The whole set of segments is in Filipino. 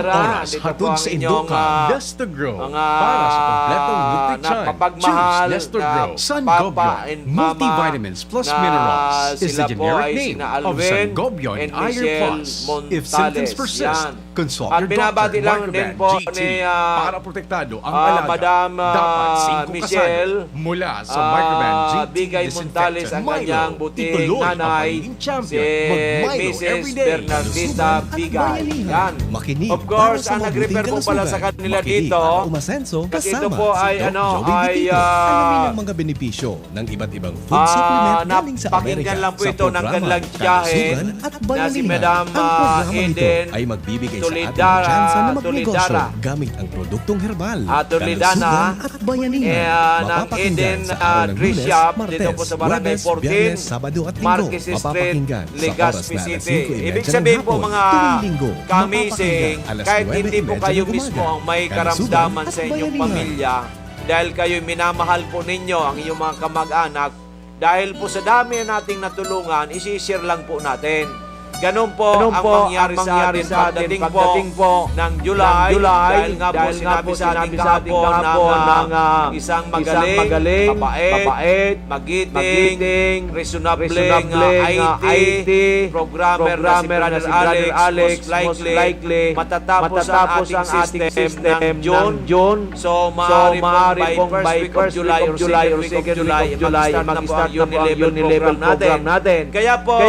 pera. oras Dito po hatod ang sa inyong Induca, Destagrow. mga Para sa kompletong nutrition. napapagmahal Choose Destagrow. na Sangobion, papa and mama multivitamins plus na minerals is the sila po generic ay name sina of Alvin Sangobion and Iron Michelle Plus. If symptoms Montales. persist, Yan. consult At your binabati doctor, lang Marcovan din po GT. ni Para protektado ang alaga. Madam Dapat 5 Michelle kasado mula sa Marcovan GT Bigay Montales ang Disinfectant kanyang Milo. buting Ituloy ang nanay, pagiging si champion. Mag-Milo Mrs. everyday. Bernardita Bigay. Yan. Makinig Of course, para sa ang nag-refer po mabuting pala sa kalusugan. kanila Makinig dito, para umasenso kasi ito kasama po ay si Doc ano, Joey ay Vitito. Alamin ang mga benepisyo ng iba't ibang food supplement galing sa Amerika napakinggan lang po sa ito ng programa kanilang tiyahin Kalusugan at na si Bayanihan. Madam Ang programa nito Eden ay magbibigay sa ating Toledara- tsansa na magnegosyo Toledara. gamit ang produktong herbal, Toledana, kalusugan at bayanihan. ng Mapapakinggan Eden sa araw ng Dress Lunes, Shop Martes, dito po sa Barangay Huwebes, 14, Biyernes, Sabado at Linggo. Marquez Street, Mapapakinggan sa Legazpi oras na alas City. 5:30 Ibig ng sabihin po hapon, mga tuwing Linggo. kamising, Mapapakinggan alas kahit 9:30 hindi po kayo ng mismo umaga. ang may Kalusugan karamdaman at sa inyong bayanihan. pamilya, dahil kayo minamahal po ninyo ang inyong mga kamag-anak, dahil po sa dami nating natulungan, isi-share lang po natin. Ganun po ang mangyari sa atin pagdating po ng July, dahil nga po sinabi sa ating kahapon ng isang magaling, mabait, magiting, reasonabling IT, programmer na si Brother Alex, most likely matatapos ang ating system ng June. So, maaari pong by first week of July or second week of July, mag-start na po ang Unilevel program natin. Kaya po,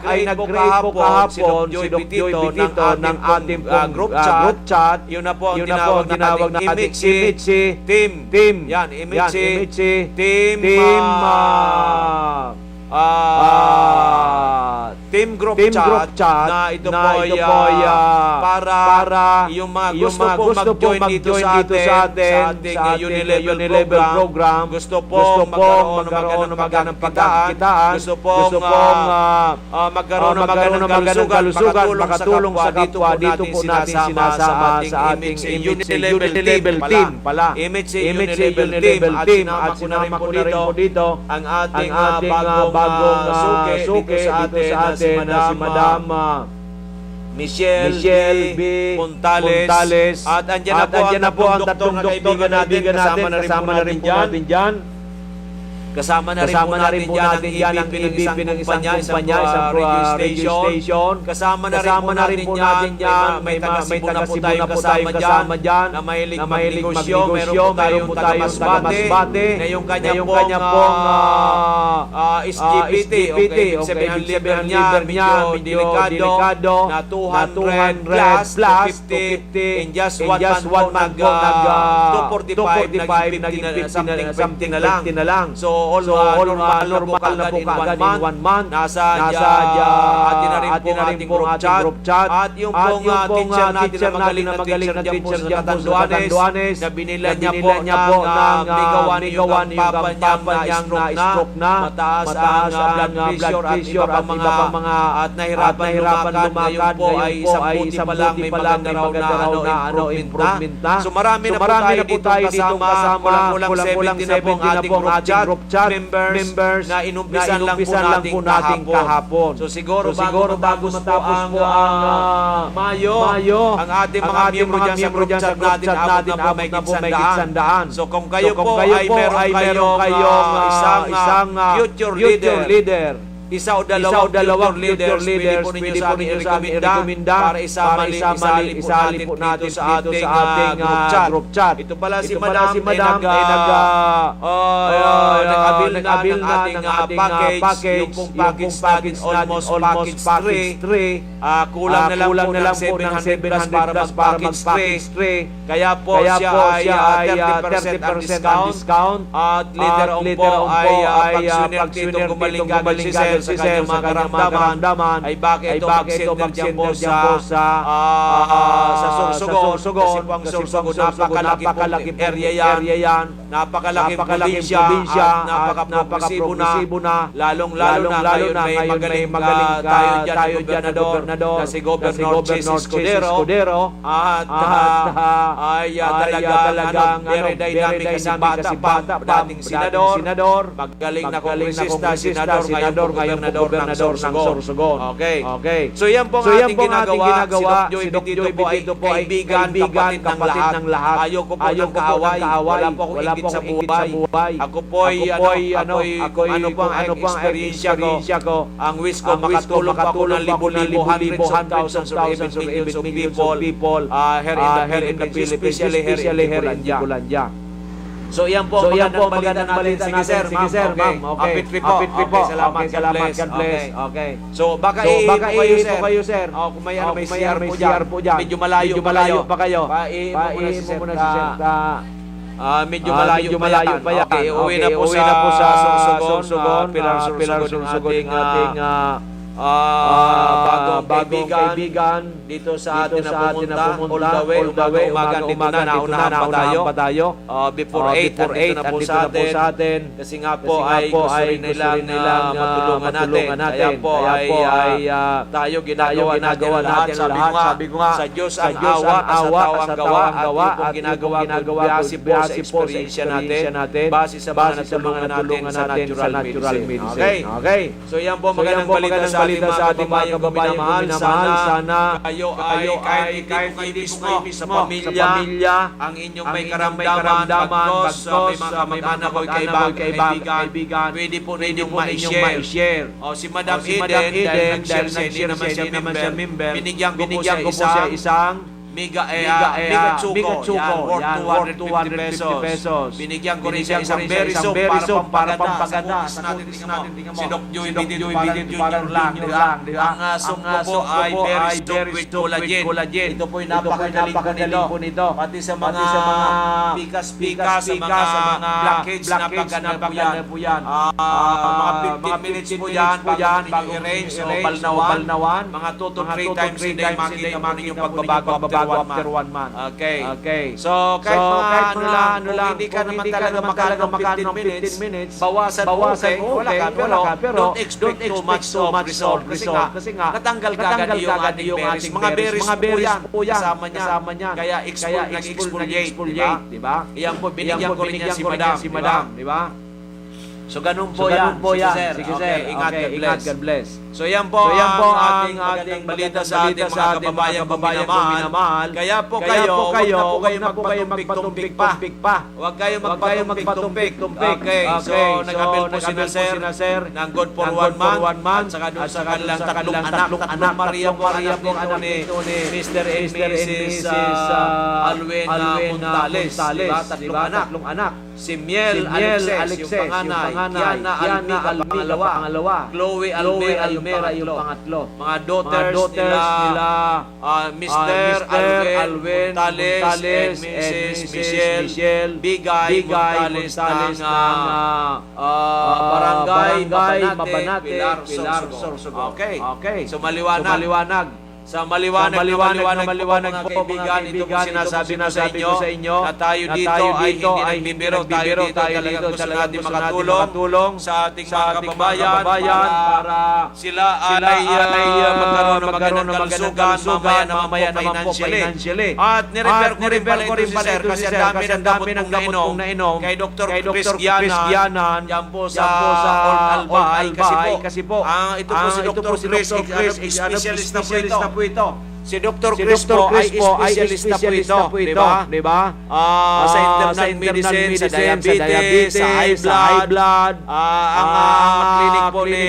ay nag-create po kahapon si Doc Joy Vitito ng ating group chat. Yun na po ang tinawag natin Imitsi Team. Yan, Imitsi Team. Team group chat na ito po ay para yung mga gusto pong mag-join dito sa ating Unilevel program, gusto pong magkaroon ng magandang kitaan, gusto pong magkaroon ng magandang kalusugan, makatulong sa kapwa, dito po natin sinasama sa ating Unilevel team pala. Image Unilevel team at sinama ko na rin po dito ang ating bagong suke sa atin si Madam Michelle B. Montales. At andyan na po ang tatlong doktor na kaibigan natin. Kasama na rin po natin dyan. Kasama na rin po natin yan ang EVP ng isang kumpanya, isang radio station. Kasama na rin po natin yan. May taga-Cebu na po tayong kasama dyan na mahilig magnegosyo. Meron po tayong taga-Masbate na yung kanya pong SGPT o sabihin ang liver niya medyo delikado na 200 plus 250 in just one month 245 naging something na lang. So all normal na po kagad in 1 month. Nasa atin na rin po ating group chat. At yung pong teacher natin na magaling na teacher dyan po sa Catanduanes na binila niya po ng ligawan yung papa niyang na-stroke na, mataas ang blood pressure at iba pang mga at nahirapan lumakad. Ngayon po ay isang buti pa lang may maganda raw na improvement na. So marami na po tayo dito kasama. Kulang 70 na po ang ating group chat members na inumpisan lang po natin kahapon. So siguro bago matapos po ang Mayo, ang ating mga miyembro dyan sa group chat natin abot na po may gitsandaan. So kung kayo po ay meron kayong isang future leader, isa o dalawang leaders, pwede po ninyo sa akin i-recommenda para isali po natin sa ating group chat. Ito pala si Madam nag-abil na ng ating package. Yung pong package almost package 3. Kulang na lang po ng 700 plus para mag-package 3. Kaya po siya ay 30% ang discount. At later on po ay pag-sunir gumaling si sa kanyang mga karamdaman ay bakit ito mag-center dyan po sa Sorsogon, kasi po ang Sorsogon, napakalaki pong area yan, napakalaking probinsya, at napaka-progresibo na, lalong-lalo na ngayon may magaling tayo dyan na gobernador, na si Governor Jesus Escudero, at ay talagang very dynamic kasi bata pa, dating senador, magaling na kongresista, senador, ngayon gobernador ng Sorsogon. Okay. So yan po ang ating ginagawa. Si Doc Joy Bidito po ay kaibigan, kapatid ng lahat. Ayoko po ng kaaway. Wala po akong ingit sa buhay. Ako po ay ano po ang experience ko. Ang wish ko, makatulong pa ako ng libo-libo, hundreds of thousands or millions of people here in the Philippines, especially here in Bicolandia. So yan po magandang balita natin. Sige sir, ma'am. Okay. Happy po. Salamat. God bless. Okay. So baka iipo kayo sir. Kung may CR po dyan. Medyo malayo pa kayo. Paiipo muna si sir. Medyo malayo pa yan. Okay, uwi na po sa Sorsogon. Pilar Sorsogon ating bagong kaibigan dito sa atin na pumunta all the way umaga naunahan pa tayo before 8 na po sa atin kasi nga po ay gusto rin nilang matulungan natin kaya po ay tayo ginagawa natin lahat sabi ko nga sa Diyos ang awa sa tao ang gawa at ginagawa base po sa experience natin base sa mga natulungan natin sa natural medicine. Okay. So yan po magandang balita sa ating mga kababayan minamahal. Sana kayo ay kahit hindi mismo sa pamilya ang inyong may karamdaman bagkos may mga kaibigan pwede po ninyong ma-share. Si Madam Eden dahil nag-share hindi naman siya member binigyan ko po siya isang Mega Chuko. Yan, worth 250 pesos. Binigyan ko rin siya isang very soap para pampaganda. Natin si Doc Joy Bidito Junior lang. Ang soap ko po ay very soap with collagen. Ito po ay napakagaling po nito. Pati sa mga pikas, sa mga blackheads, napaganda po yan. Mga 15 minutes po yan bago i-range o balnawan. Mga 2 to 3 times a day makita mo yung pagbabago after 1 month. Okay. So, kahit mga ano lang, hindi ka naman talaga makalang ng 15 minutes, bawasan wala ka, pero don't expect too much of result. Kasi nga, natanggal kagad yung ating mga berries po yan, kasama niya. Kaya nag-exfoliate, di ba? Iyan po, binigyan ko rin niya si Madam, di ba? So ganun po yan. Sige sir. Ingat, God bless. So yan po ang ating balita sa ating mga kababayan minamahal. Kaya po kayo, huwag na po kayo magpatumpik pa. Huwag kayo magpatumpik. Okay. So nag-abel po sina sir ng good for 1 month. Saka doon sa kanilang tatlong anak. Maria po anak nito ni Mr. and Mrs. Alwena Montales. Tatlong anak. Si Miel Alexes, yung panganay. Kiana Almica, pangalawa. Chloe Almera, yung pangatlo. Mga daughters nila Mr. Alwen Montales and Mrs. Michelle Bigay Montales ng Barangay Mabanate, Pilar Sorsogon. Okay. So maliwanag. Sa maliwanag po mga kaibigan, ito po sinasabi ko sa inyo na tayo dito ay hindi nagbibiro, tayo dito talagang gusto natin makatulong sa ating mga kababayan para sila ay magkaroon ng magandang kalusugan mamaya naman po financially. At nirefer ko rin pala ito si sir kasi ang dami ng gamot kong nainom kay Dr. Chris Gianan yan po sa Albay kasi po ito po si Dr. Chris specialist na po ito. Si Dr. Chris po ay specialist na po ito, di ba? Sa internal medicine, sa diabetes, sa high blood. Ang clinic po ni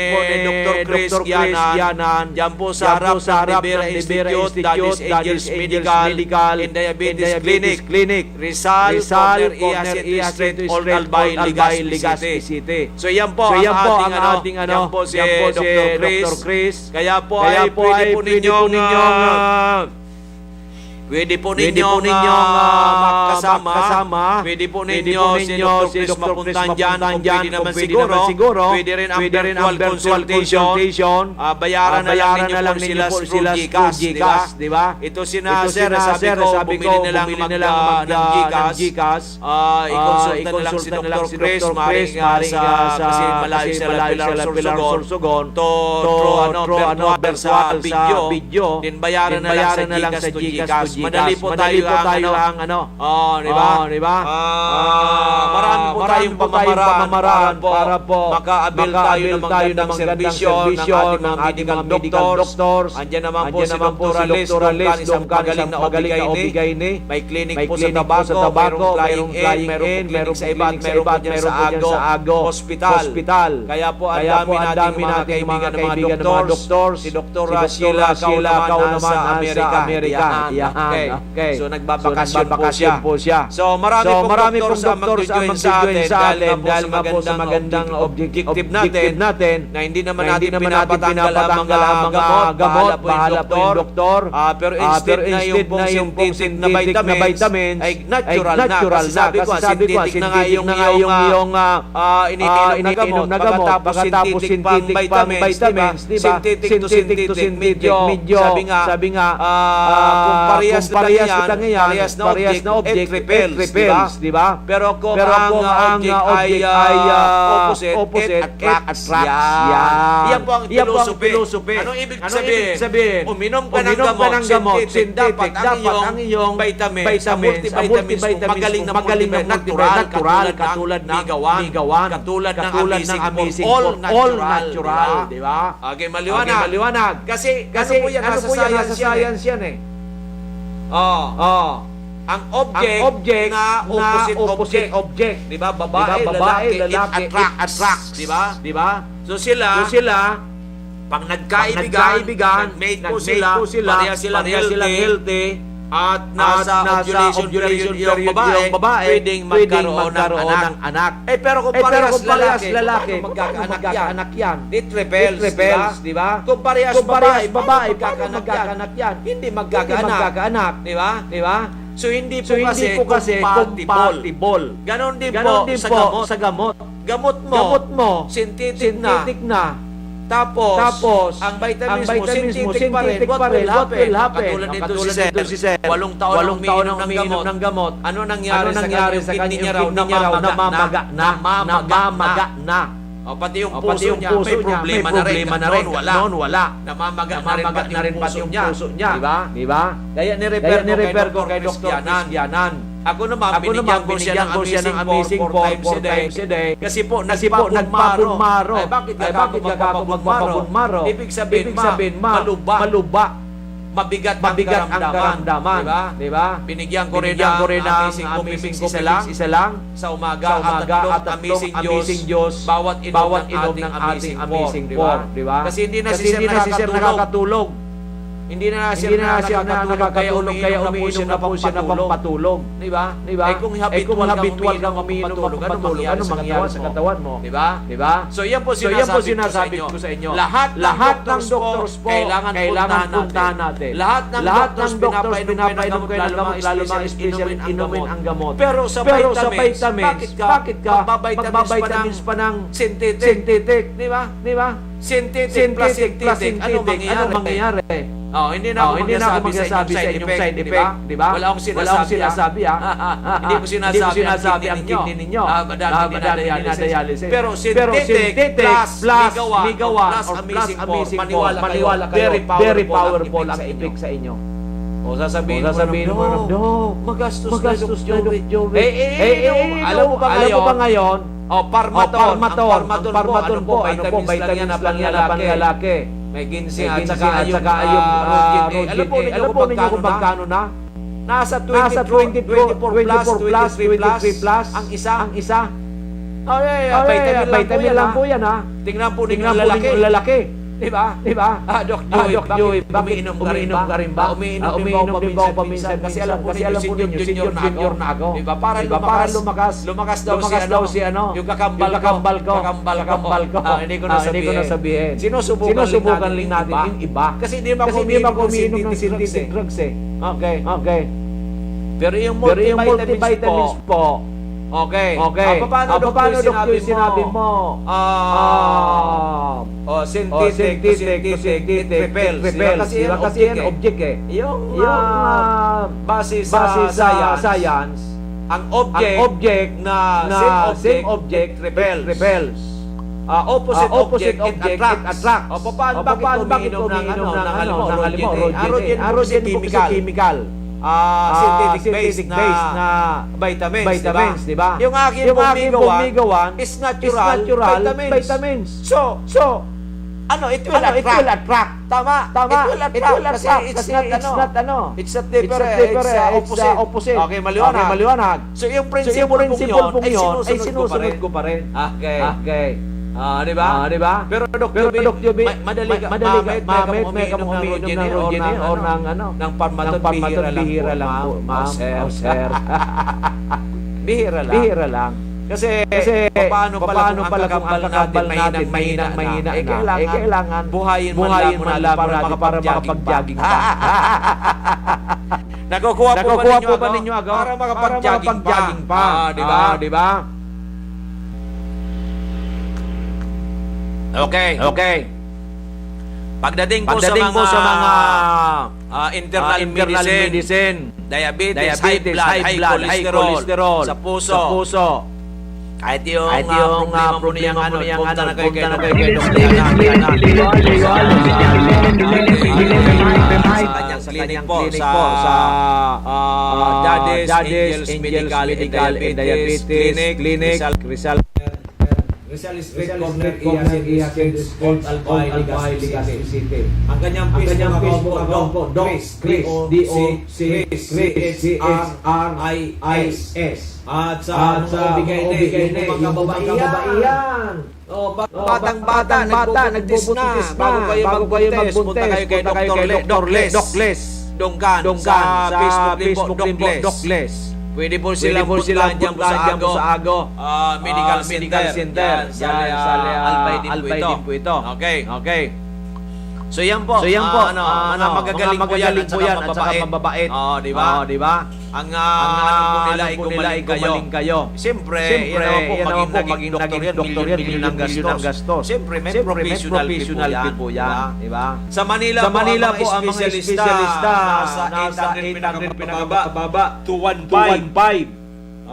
Dr. Chris Gianan, diyan po sa harap ng Libera Institute, Daddy's Angels Medical and Diabetes Clinic, Rizal, Corner Ia Street, Old Albay, Legazpi City. So yan po ang ating yan po si Dr. Chris. Kaya po ay pwede po ninyong Pwede po ninyong magkasama. Pwede po ninyo si Dr. Chris mapuntahan dyan. Kung pwede naman siguro. Pwede rin ang virtual consultation. Bayaran na lang ninyo po sila Gcash, di ba? Ito sina Sir, sabi ko, bumili na lang ng Gcash. I-consulta na lang si Dr. Chris, maaaring kasi malayo sila Pilar Sorsogon. Through virtual video. Din bayaran na lang sa Gcash. Madali po tayo ang di ba? Marami po tayong pamamaraan para po maka-avail tayo ng magandang serbisyo ng ating mga medical doctors. Andiyan naman po si Dr. Alice, isang magaling na obigay ni. May clinic po sa Tabaco, mayroong flying in, mayroong sa iba, at mayroong po dyan sa Ago Hospital. Kaya po ang dami nating mga kaibigan ng mga doctors. Si Dr. Sheila Cao naman sa Amerika. Okay. So nagbabakasyon po siya. So marami pong doctors ang mag-join sa atin dahil nga po sa magandang objective natin na hindi naman natin pinapatanggal ang mga gamot. Bahala po yung doktor. Pero instead na yung pong synthetic na vitamins ay natural na. Kasi sabi ko, synthetic na nga yung iniinom na gamot. Pagkatapos synthetic pang vitamins, synthetic to synthetic, medyo sabi nga, kung parehas kita ngayon, parehas na object, repels, di ba? Pero kung ang object ay opposite, it attracts. Yan po ang philosophy. Anong ibig sabihin? Uminom ka ng gamot, synthetic, dapat ang iyong vitamins, multivitamins mo, magaling na natural, katulad ng Migawan, katulad ng Amazing All natural, di ba? Okay, maliwanag. Kasi ano po yan, nasa science yan eh. Ang object na opposite object, di ba? Babae, lalaki, it attracts, di ba? So sila pang nagkaibigan, nag-mate po sila, pareha silang healthy, at nasa ovulation yung babae, pwedeng magkaroon ng anak. Pero kung parehas lalaki, magkakaanak yan. It repels, di ba? Kung parehas babae, magkakaanak yan. Hindi magkakaanak, di ba? So hindi po kasi compatible. Ganon din po sa gamot. Gamot mo, synthetic na. Tapos, ang vitamins mo, synthetic pa rin. What will happen? Katulad nito si Sir. 8 taon ang umiinom ng gamot. Ano nangyari sa kanya? Niya raw namamaga na. Pati yung puso niya, may problema na rin. Noon wala. Namamaga na rin pati yung puso niya. Diba? Kaya nirefer ko kay Dr. Cristianan. Ako naman, binigyan ko siya ng Amazing 4 times a day. Kasi po, nagpapabunmaro. Bakit ako magpapabunmaro? Ibig sabihin, maluba. Mabigat ang karamdaman. Diba? Binigyan ko rin ng Amazing Coffee isa lang. Sa umaga at Amazing Diyos. Bawat inom ng ating Amazing 4. Diba? Kasi hindi na si Sir nakakatulog. Hindi na siya nakakatulog, kaya umiinom na po siya na pampatulog. Diba? Kung habitual kang umiinom na pampatulog, ano mangyayari sa katawan mo? Diba? So yan po sinasabi ko sa inyo. Lahat ng doctors po, kailangan puntahan natin. Lahat ng doctors pinapainom kayo ng gamot, lalo mga special inumin ang gamot. Pero sa vitamins, bakit ka magbabitamins pa ng synthetic? Diba? Synthetic plus synthetic, ano mangyayari? Hindi na ako magsasabi sa inyong side effect, di ba? Wala akong sinasabi. Hindi ko sinasabi ang kidney ninyo. Dinadialysis. Pero synthetic plus Migawan plus Amazing 4, maniwala kayo, very powerful ang effect sa inyo. Sasabihin mo, magastos na Joey. Alam mo ba ngayon? Parmaton po, vitamins lang yan pang lalaki. May ginseng at saka yung Rodin. Alam po ninyo kung magkano na? Nasa 24 plus, 23 plus ang isa. Vitamin lang po yan ha. Tingnan po ninyo yung lalaki. Di ba? Doc Joey, bakit umiinom ka rin ba? Umiinom din ba ako paminsan? Kasi alam ko ninyo, senior na ako. Di ba? Para lumakas daw si ano, yung kakambal ko. Hindi ko nasabihin. Sinusubukan lang natin yung iba. Kasi di ba umiinom ng synthetic drugs eh. Okay. Pero yung multivitamins po, okay. Paano Dok yung sinabi mo? Synthetic repels. Kasi yan object eh. Yung base sa science, ang object na same object repels. Opposite object it attracts. Bakit umiinom ng arogen chemical. Synthetic based na vitamins, di ba? Yung aking bumigawan is natural vitamins. So, it will attract. Tama. It will attract. Kasi it's not different. It's opposite. Okay, maliwanag. So, yung principle pong yun ay sinusunod ko pa rin. Okay. Di ba? Pero Doc Joby, madali ka umiinom ng Rogenil or ng Parmaton, bihira lang po, ma'am. Sir. Bihira lang. Kasi paano pala kung ang kakambal natin mahina na, kailangan buhayin man lang para makapag-jogging pa. Nakukuha po ba ninyo agaw? Para makapag-jogging pa. Di ba? Okay. Pagdating po sa mga internal medicine, diabetes, high blood, high cholesterol, sa puso. Kahit yung problema niyang punta na kayo kay Dr. Sa kanyang clinic po, sa Daddy's Angels Medical and Diabetes Clinic, Rizal Street Corner, Iyakin, Old Albay, Legazpi City. Ang kanyang po, Chris, D-O-C-H-R-I-S. At sa bigay na yung mga kababaihan. Batang-bata, nagbubutis na. Bago kayo magbuntes, punta kayo kay Dr. Les. Donggan, sa Facebook din po, Doc Les. Pwede po silang puntahan dyan po sa Ago Medical Center. Sa Albay din po ito. Okay. So yan po. Magagaling po yan at saka mababait. Di ba? Ang ano po nila ay gumaling kayo. Siyempre, yan po maging doktor yan, milyon ng gastos. Siyempre, may professional po yan. Di ba? Sa Manila po, ang mga espesyalista nasa 800 pinakababa to 1.5.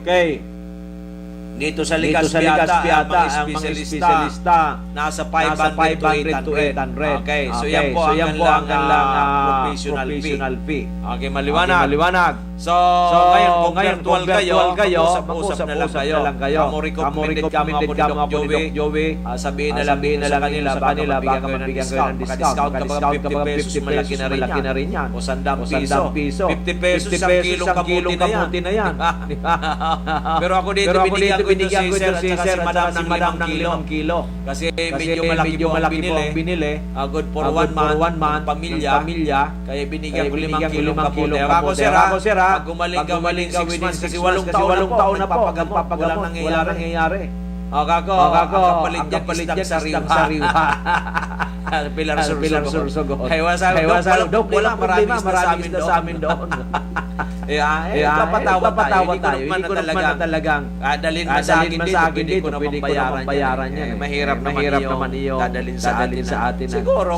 Okay. Dito sa Legazpi ata, ang mga espesyalista nasa 500 to 800. Okay, so yan po ang professional fee. Okay, maliwanag. So ngayon, kung virtual kayo, mag-usap na lang kayo. Recommended kamo ni Doc Joey. Sabihin na lang sa kanila, baka mabigyan kayo ng discount. Kapag 50 pesos, malaki na rin yan. O 100 piso. 50 pesos, isang kilong kamuti na yan. Pero ako dito, binigyan ko ito si Sir at si Madam ng 5 kilo. Kasi medyo malaki po ang binili. Good for 1 month, pamilya. Kaya binigyan ko 5 kilong kamuti. Ako sir, pag gumaling ka within 6 months, kasi 8 taon na po, walang nangyayari. Kako, ang kapalit dyan sa riwa. Pilar Sursogon. Kaya Dok, walang maraming sa amin doon. Papatawa tayo. Hindi ko naman talagang dalhin man sa akin dito, pwede ko naman bayaran yan. Mahirap naman iyo dadalhin sa atin. Siguro,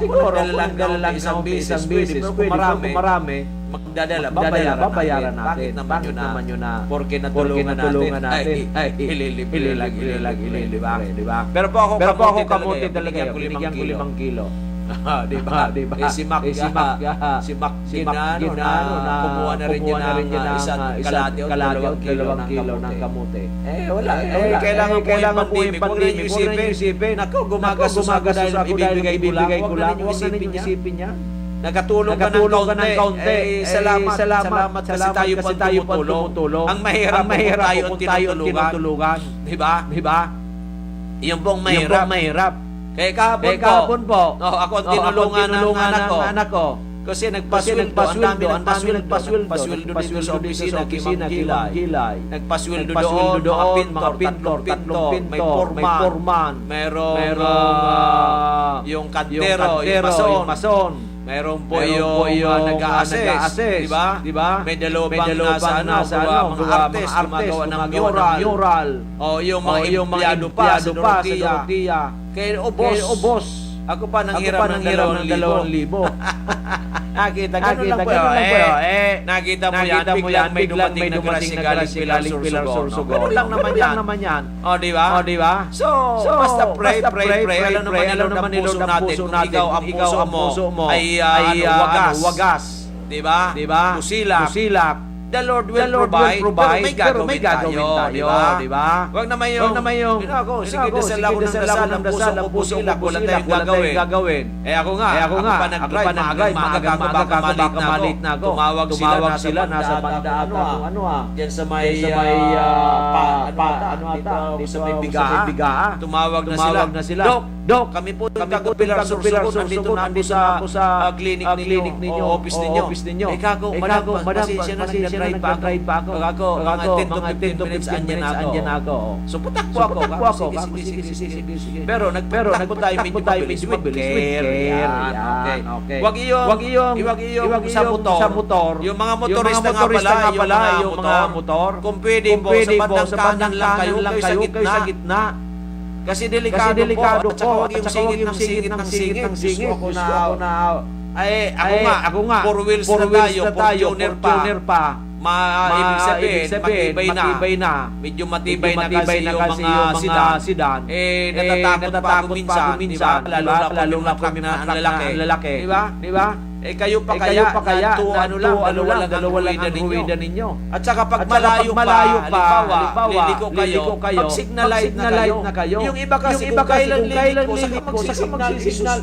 dala lang isang beses, pero kung marami, magdadala, babayaran natin. Bakit naman yun na porque natulungan natin, ililibre lang, di ba? Pero po ako kamuti talaga, binigyan ko 5 kilo. Di ba? Si Mac Ginano na kumuha na rin yan ng isang kalate o 2 kilo ng kamote. Wala. Kailangan po yung pandemic. Huwag na isipin. Ako, gumagastos ako dahil ibibigay ko lang. Huwag na ninyo isipin yan. Nakatulong ka ng kaunti. Salamat kasi tayo po tumutulong. Ang mahirap kung tayo tinutulungan. Di ba? Yung pong mahirap. Kaya kahapon po. Ako ang tinulungan ng anak ko. Kasi nagpasweldo, ang dami nagpasweldo dito sa opisina, Gilay. Nagpasweldo doon, mga pintor, may foreman, merong yung kantero, yung mason, merong po yung nag-a-assess, di ba? May dalawang nasa mga artist, gumagawa ng mural. O yung mga empleyado pa sa Dorotea. Kaya boss, ako pa nang hiram ng 2,000. Nakita lang po. Nakita mo yan, biglang may dumating na galing Pilar Sorsogon. Ganun lang naman yan. O, di ba? So basta pray. Alam naman ni Lord ang puso natin. Kung ikaw ang puso mo ay wagas. Di ba? Busilak. The Lord will provide, pero may gagawin tayo, di ba? Wag naman yung, sige, dasal ako ng dasal, ang puso ko, wala tayong gagawin. Ako pa nag-drive, maaga-kamalit na ako. Tumawag sila, nasa banda diyan sa may, dito sa may bigaa. Tumawag na sila. Dok, kami po Pilar Sorsogon, nandito na po sa clinic ninyo, office ninyo. Madam, pasensya na nag-drive pa ako. Mga 10 to 15 minutes, andyan ako. So, putakbo ako. Sige. Pero nagpo tayo medyo mabilis with care. Okay. Wag iyong sa motor. Yung mga motorista nga pala, yung mga motor. Kung pwede po, sa bandang lang kayo sa gitna. Kasi delikado po. At saka wag yung singit. Gusto ako na ako nga. 4 wheels na tayo, Fortuner pa. Ibig sabihin, matibay na. Medyo matibay na kasi yung mga sedan. Natatakot pa ako minsan, lalo na kami ang lalaki. Di ba? Kayo pa kaya dalawa lang ang huwida ninyo. At saka pag malayo pa, liliko kayo, pag signal light na kayo, yung iba kasi kung kailan liliko, saka mag-signal,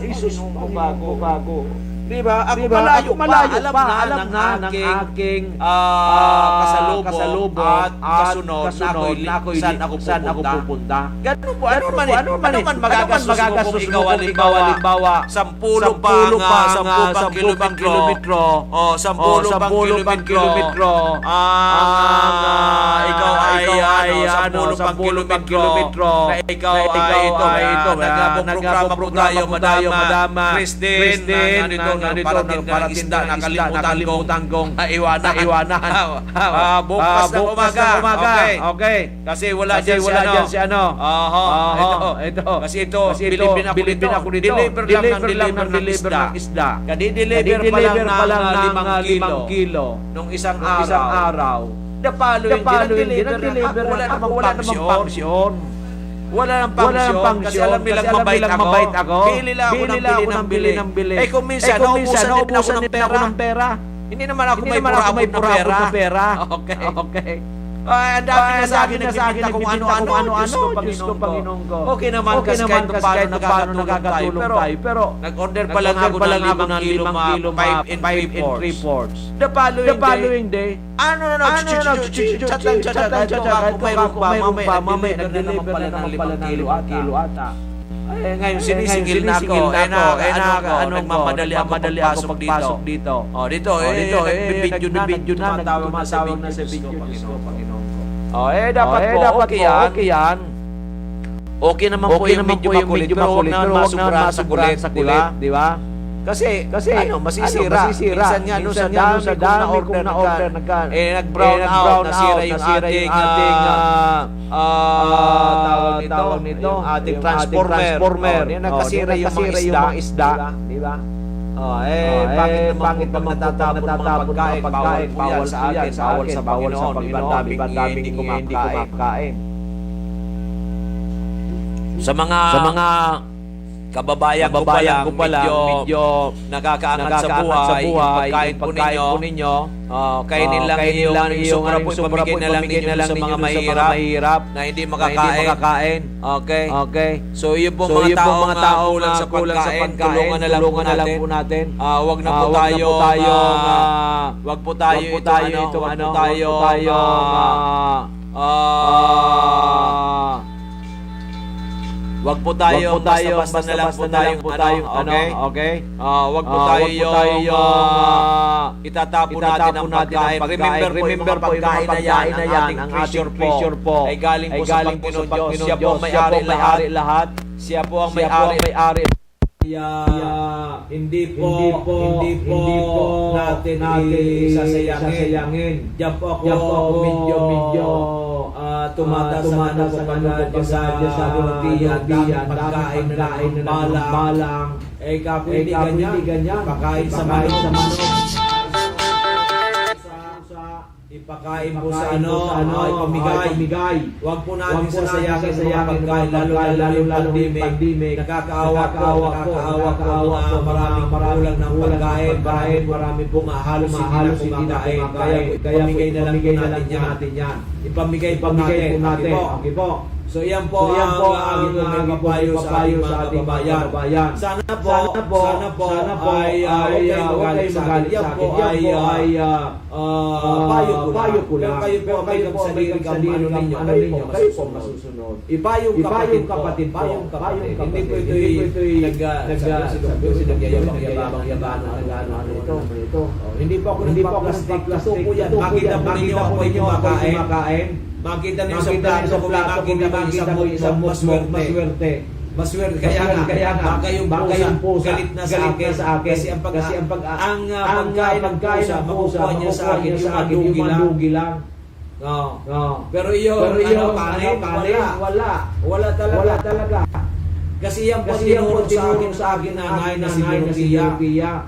bago. Diba? Ako malayo pa, alam na ng aking kasalubong at kasunod na saan ako pupunta. Ganun po, ano man magagastos mo kung ikaw halimbawa 10 pang kilometro, o 10 kilometro, ikaw ay 10 pang kilometro, na ikaw ay ito, nag-programa po tayo, Madama Christine, parating ng isda, nakalimutan kong iwanan. Bukas ng umaga. Okay. Kasi wala dyan si ano. Ito. Kasi bilibin ako dito. Deliver ng isda. Kadi-deliver pa lang ng 5 kilo. Nung isang araw. The following deliver. Wala namang pangsyon. Wala nang pangsyon kasi alam nilang mabait ako. Bili lang ako ng bili. Kung minsan, naubusan din ako ng pera. Hindi naman ako may purabot na pera. Okay. Ang dami na sa akin nagbibigay kung ano-ano. Diyos ko, Panginoon ko. Okay naman kasi kahit paano nakakatulong tayo. Pero nag-order pa lang ako ng 5 kilo, 5 and 3/4. The following day, chat lang. Mayroon pa, mamaya nag-deliver na naman pala ng 5 kilo ata. Ngayon sinisingil na ako. Nagmamadali ako pagpasok dito. Dito, video na, tumatawag na sa video. Diyos ko, Panginoon ko. Dapat okay yan. Okay naman po yung medyo makulit, pero huwag na masuguran sa kulit, di ba? Kasi masisira. Minsan nga doon sa dami kong na-order, nag-brown out, nasira yung ating tawag nito, ating transformer. Nagkasira yung mga isda, di ba? Bakit naman natatapon mga pagkain? Bawal sa akin, bawal sa Panginoon. Daming hindi kumakain. Sa mga kababayan ko pa lang, medyo nakakaangat sa buhay, pagkain po ninyo, kainin lang yung sobra po, ipamigay na lang sa mga mahirap na hindi makakain. Okay. So yun po mga tao kulang sa pagkain, tulungan na lang po natin. Wag po tayo Wag po tayo basta na lang po tayong okay? Wag po tayo itatapon natin ang pagkain. Remember po yung mga pagkain na yan, ang ating treasure po ay galing po sa Panginoon Diyos. Siya po ang may-ari lahat. Siya po ang may-ari. Hindi po natin isasayangin. Diyan po ako medyo tumata sa Diyos sa Diyos pagkain na balang hindi ganyan pagkain sa manok ipakain po sa ipamigay. Huwag po natin sasayangin sa pagkain lalo pandemic. Nakakaawa po na maraming kulang ng pagkain. Marami pong halos hindi na kumakain. Kaya pamigay na lang natin yan. Ipamigay po natin. Okay po. So yan po ang papayo sa ating mga kabayan. Sana po ay magalit sa akin. Yan po ay payo ko lang. Pero kayo po sa sarili ninyo. Kayo po masusunod. Ipayong kapatid. Hindi po ito'y nagyayabang ito. Hindi po ako nagpaplastik po yan. Makita po ninyo ako makain. Makita niyo sa plato kung makita mo isang maswerte. Kaya nga, baka yung pusa galit na sa akin. Kasi ang pagkain ng pusa, makukuha niya sa akin yung malugi lang. Pero yung kanin, wala talaga. Kasi yung tinuro sa akin nanay na si Pia.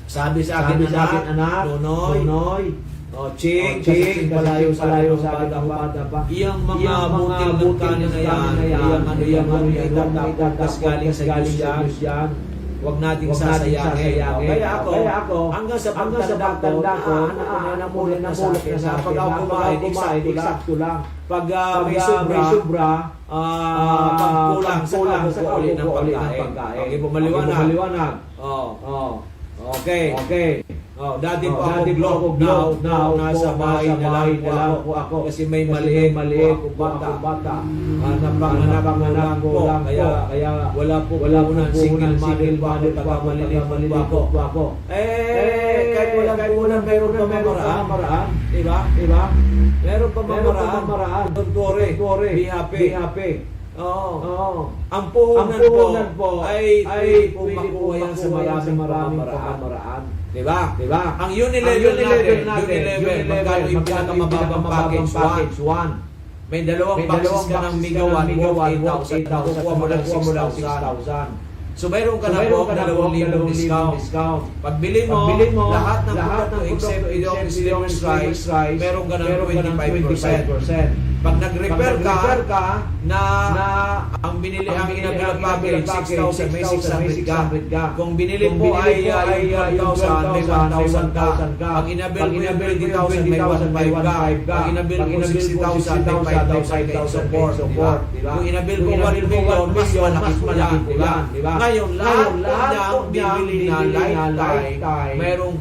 Sabi sa akin, anak, Nonoy, Ching, palayo sa akin ang bata pa. Iyang mga butil ng kanin na yan, yung itatas galing sa Diyos yan. Huwag nating sasayangin. Kaya ako, hanggang sa pagtanda ko, namulit na sa akin. Pag ako kumain, eksakto lang. Pag may sobra, pag kulang, saka ko ulit ng pagkain. Okay po, maliwanag. Okay. Dati po ako globe now nasa bahay na lang po ako kasi may maliit akong bata. Napanganak ko lang kaya wala po single mother pa malilit po ako. Kahit walang mayroon pa maraan. Diba? Meron pa maraan. Don't worry. Be happy. Ang puhunan po ay makuha yan sa maraming pamamaraan. Diba? Ang Unilevel natin, magkano yung pinakamababang package 1. May dalawang boxes ka ng Mega 1, 8,000. Kukuha mo lang 6,000. So mayroon ka na po 2,000 discount. Pagbili mo, lahat ng produkto except Idio's Rice, meron ka ng 25%. Pag nag-repair ka na ang inabilang package 6,000, may 600 ka. Kung binili mo ay 1,000, may 1,000 ka. Pag inabil mo yung 20,000, may 1,500 ka. Pag inabil mo 60,000, may 5,000 ka support. Kung inabil mo 1 million, mas malaki po yan. Ngayon, lahat po niyang bibili na lifetime, mayroong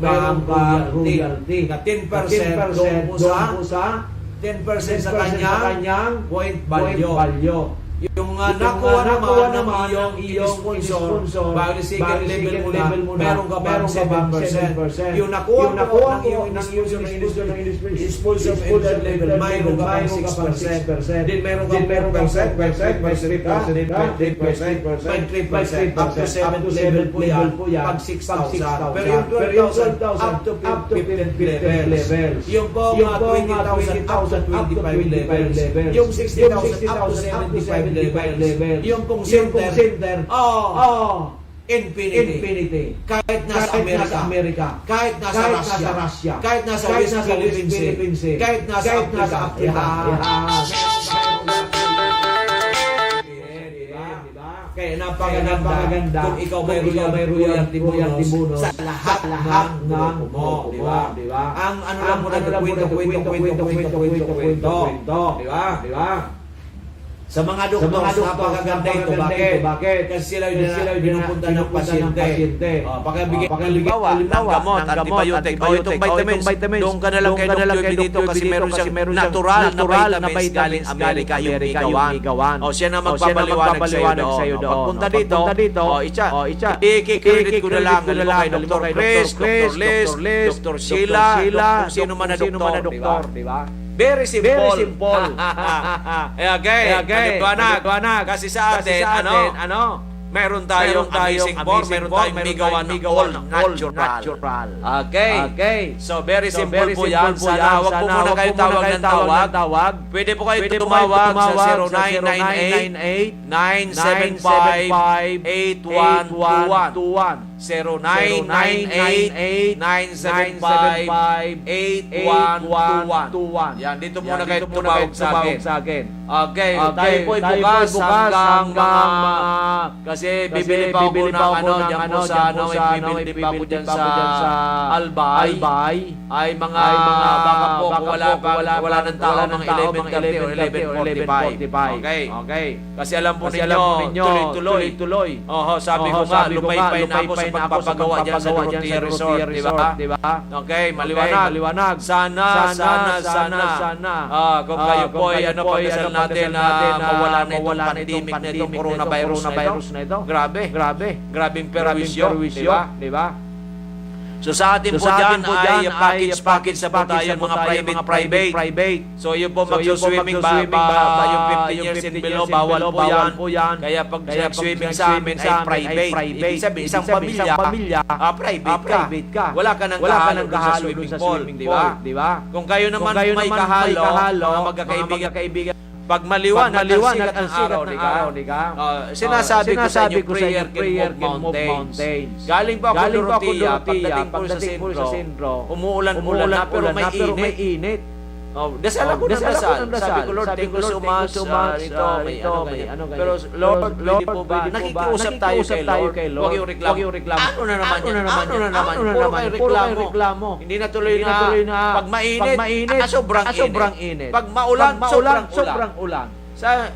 royalty na 10% doon po sa 10% sa kanyang point value. Yung nakuha naman yung iyong sponsor, bali second level mo na, meron ka bang 7%. Yung nakuha ng iyong sponsor level, mayroon ka bang 6%. Din meron ka 4%, may 3%, up to 7 level po yan, pag 6,000. Pero yung 12,000, up to 15 level. Yung po mga 20,000, up to 25 levels. Yung 60,000, up to 75 level. Yung pong center, infinity. Kahit nasa Amerika, kahit nasa Russia, kahit nasa West Philippines, kahit nasa Africa. Kaya napakaganda kung ikaw may royalty bonus sa lahat ng mo, di ba? Ang ano lang mo na kwento, di ba? Sa mga doktor, napakaganda ito. Bakit? Kasi sila yung pinupunta ng pasyente. Pakihalimbawa, ng gamot, antibiotic, o itong vitamins, doon ka na lang kay Dr. dito kasi meron siyang natural na vitamins galing Amerika, yung Migawan. O siya na magpapaliwanag sa'yo doon. Pagpunta dito, i-credit ko na lang kay Dr. Chris, Dr. Liz, Dr. Sheila, kung sino man na doktor, di ba? Very simple. Okay. Maliwanag. Kasi sa atin, meron tayong amazing form, meron tayong Migawan all natural. Okay. So, very simple po yan. Sana, huwag po muna kayo tawag ng tawag. Pwede po kayo tumawag sa 0998-975-8121. 0998-975-8121. Yan, dito muna kayo tumawag sa akin. Okay, tayo po bukas hanggang mga... Kasi bibili pa ako ng dyan po sa may bibili pa ako dyan sa Albay. Ay mga baka po wala ng tao mga 11:30 or 11:45. Okay. Kasi alam po ninyo, tuloy-tuloy. Sabi ko nga, lumay-pay na ako sa pagpapagawa dyan sa Dorotea Resort, di ba? Okay, maliwanag. Sana. Kung kayo po ay pagdasal natin na mawala na itong pandemic na itong coronavirus na ito. Grabing perwisyo, di ba? So sa atin po dyan ay package sa po tayo mga private. So yung po mag-swimming ba yung 15 years and below, bawal po yan. Kaya pag swimming sa amin ay private. Ibig sabihin, isang pamilya, private ka. Wala ka nang kahalo sa swimming pool, di ba? Kung kayo naman may kahalo, mga magkakaibigan, pag maliwanag ang araw, di ka? Sinasabi ko sa inyo, prayer can move mountains. Galing pa ako Dorotea, pagdating po sa sentro, umuulan na pero may init. Dasal ako ng dasal. Sabi ko, Lord, thank you so much. Ito, may ano. Pero Lord, pwede po ba? Nakikiusap tayo kay Lord. Huwag yung reklamo. Ano na naman? Puro kayo reklamo. Hindi na tuloy na pag mainit, sobrang init. Pag maulan, sobrang ulan.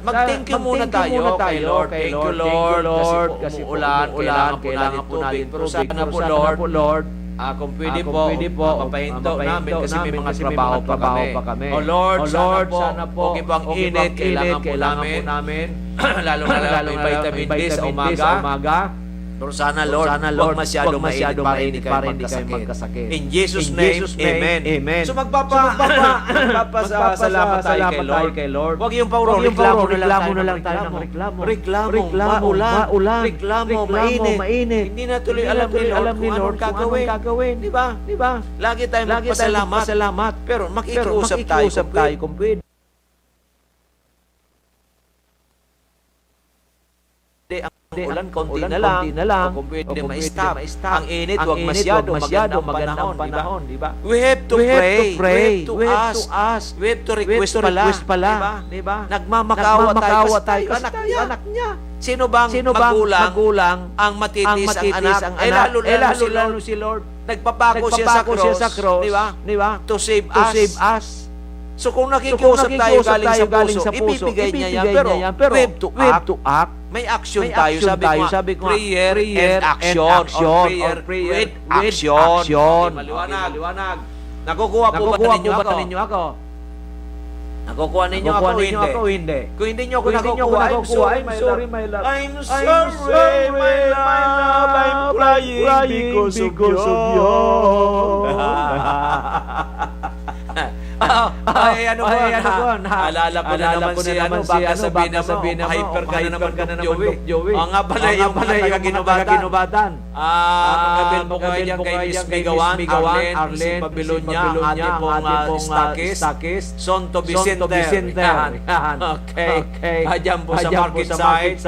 Mag-thank you muna tayo kay Lord. Thank you, Lord. Kasi ulan, kailangan po natin. Pero sana po, Lord, kung pwede po, mapapahinto namin kasi may mga trabaho pa kami. O Lord, sana po, okay po ang init, kailangan po namin. lalo na may vitamin D sa umaga. Pero sana Lord, huwag masyadong mainit para hindi kayo magkasakit. In Jesus' name, Amen. So magpapasalamat tayo kay Lord. Huwag yung puro reklamo na lang tayo ng reklamo. Maulan, reklamo, mainit. Hindi na tuloy alam ni Lord kung anong gagawin. Di ba? Lagi tayong magpasalamat. Pero makikiusap tayo kung pwede. Ulan, konti na lang. Kung pwede ma-stop. Ang init, huwag masyado magandang panahon, di ba? We have to pray. We have to ask. We have to request pala. Di ba? Nagmamakawa tayo. Anak niya. Sino bang magulang ang matitis ang anak? Lalo si Lord. Nagpapako siya sa cross. Di ba? To save us. So kung nakikiusap tayo galing sa puso, ibibigay niya yan. Pero we have to act. May action tayo. Sabi ko, prayer and action. Prayer with action. Maliwanag. Nakukuha po ba ninyo ako? Nakukuha ninyo ako, hindi. Kung hindi nyo ako nakukuha, I'm sorry, my love. I'm sorry, my love. I'm crying because of you. Ano po? Alala ko na naman si baka sabihin na hyper ka na naman Joey. Nga pala yung mga ginubatan. Magkabil po kayo dyan kay Miss Migawan, Arlene, si Babylonia, ate pong Stakis, Sonto Vicente. Okay. Diyan po sa Market Side,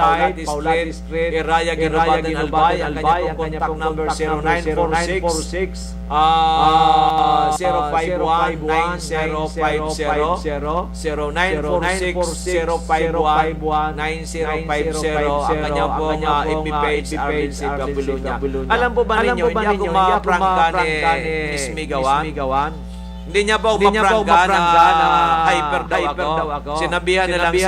Paulati Street, Iraya Ginubatan Albay, ang kanya pong contact number 0946 051-9050 0946-051-9050 ang kanya po FB page Arlene C. Babylonia. Alam po ba ninyo, hindi ako maprangka ni Miss Migawan? Hindi niya ba umaprangga na hyper daw ako? Sinabihan na lang si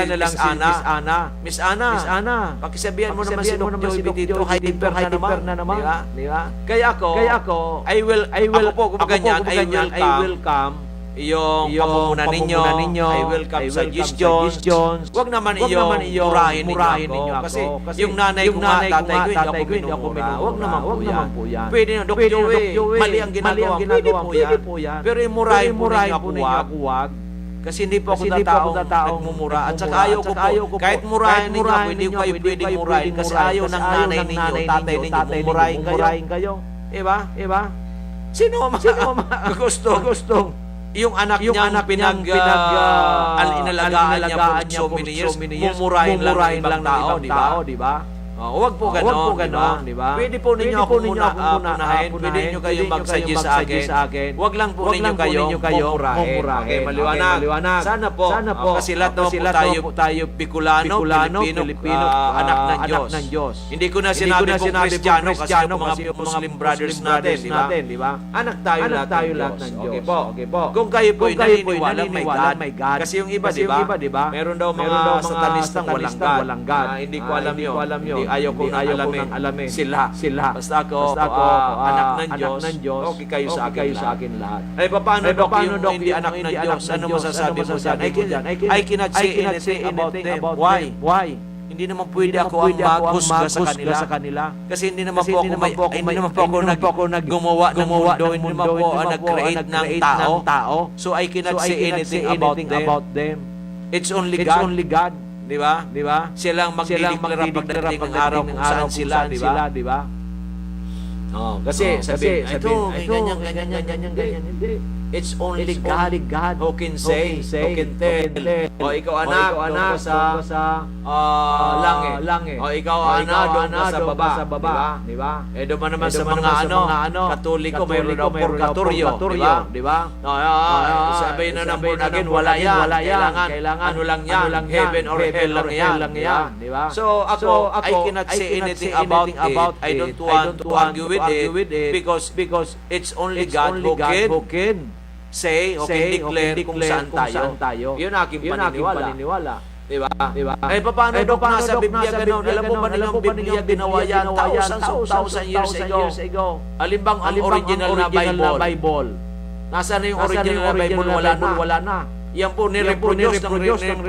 Miss Ana. Miss Ana, pakisabihan mo naman si Doc Joey dito, hyper na naman. Di ba? Kaya ako, I will come iyong pamumunan ninyo, I welcome suggestions. Wag naman iyong murahin ninyo ako. Kasi yung nanay ko nga, tatay ko, hindi ako minumura. Wag naman po yan. Pwede na, Doc Joey, mali ang ginagawa. Pwede po yan. Pero imurahin po ninyo ako, wag. Kasi hindi po ako taong nagmumura. At saka ayaw ko, kahit murahin ninyo ako, hindi ko kayo pwedeng murahin. Kasi ayaw ng nanay ninyo, tatay ninyo, mumurahin kayo. Diba? Sino gustong yung anak niya inalagaan niya for so many years, mumurahin lang ng ibang tao, di ba? Huwag po ganon, di ba? Pwede po ninyo ako punahin, pwede nyo kayo mag-suggest sa akin. Huwag lang po ninyo kayo mumurahin. Okay, maliwanag. Sana po, kasi lahat po tayo Bicolano, Pilipino, anak ng Diyos. Hindi ko na sinabi po Kristiyano kasi yung mga Muslim brothers natin, di ba? Anak tayo lahat ng Diyos. Okay po. Kung kayo po naniniwala may God, kasi yung iba, di ba? Meron daw mga satanistang walang God. Hindi ko alam yun. Ayaw ko nang alamin sila. Basta ako, anak ng Diyos, okay kayo sa akin lahat. Ay, paano Doc yung hindi anak ng Diyos? Ano masasabi mo dyan? I cannot say anything about them. Why? Hindi naman pwede ako ang maghusga sa kanila. Kasi hindi naman po ako gumawa ng mundo. Hindi naman po ako nag-create ng tao. So I cannot say anything about them. It's only God. Di ba? Silang magdideklara pagdating ng araw kung saan sila, di ba? Kasi sabi, ito, ganyan. Hindi. It's only God who can say, who can tell. O ikaw anak, doon ka sa langit. O ikaw anak, doon ka sa baba. Di ba? Doon naman sa mga Katoliko, mayroon daw purgatorio. Di ba? Sabi na ng born again, wala yan. Kailangan, ano lang yan, heaven or hell lang yan. Di ba? So ako, I cannot say anything about it. I don't want to argue with it because it's only God who can say, declare kung saan tayo. Yun aking paniniwala. Diba? Eh, paano Dok nasa Biblia ganun? Alam mo ba nilang Biblia ginawa yan thousand years ago? Alimbang ang original na Bible. Nasaan na yung original na Bible? Wala na. Yan po nireproduce ng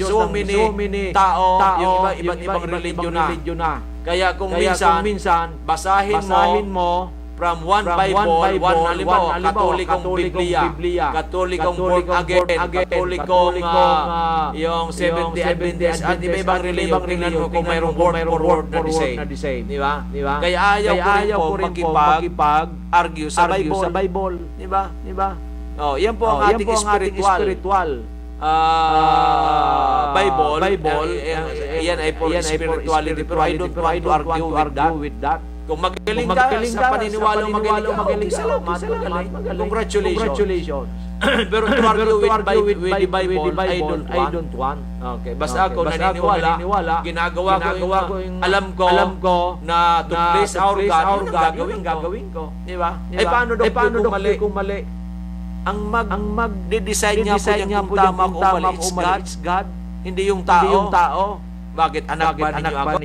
so many tao, yung iba't ibang religion na. Kaya kung minsan, basahin mo from one Bible, halimbawa, Katolikong Biblia, Katolikong born again, Katolikong yung Seventh-day Adventist, at iba-ibang religion, tingnan mo kung mayroong word for word na the same. Di ba? Kaya ayaw ko rin po makipag-argue sa Bible. Di ba? Yan po ang ating spiritual Bible. Yan ay for spirituality, pero I don't want to argue with that. Kung magaling ka sa paniniwala, magaling. Salamat. Congratulations. Pero to argue with the Bible, I don't want. Okay, basta ako naniniwala, ginagawa ko yung alam ko na to please our God, gagawin ko. Di ba? Paano kung mali? Ang mag-decide niya po yung tama o mali, it's God. Hindi yung tao. Bakit anak ba ninyo ako?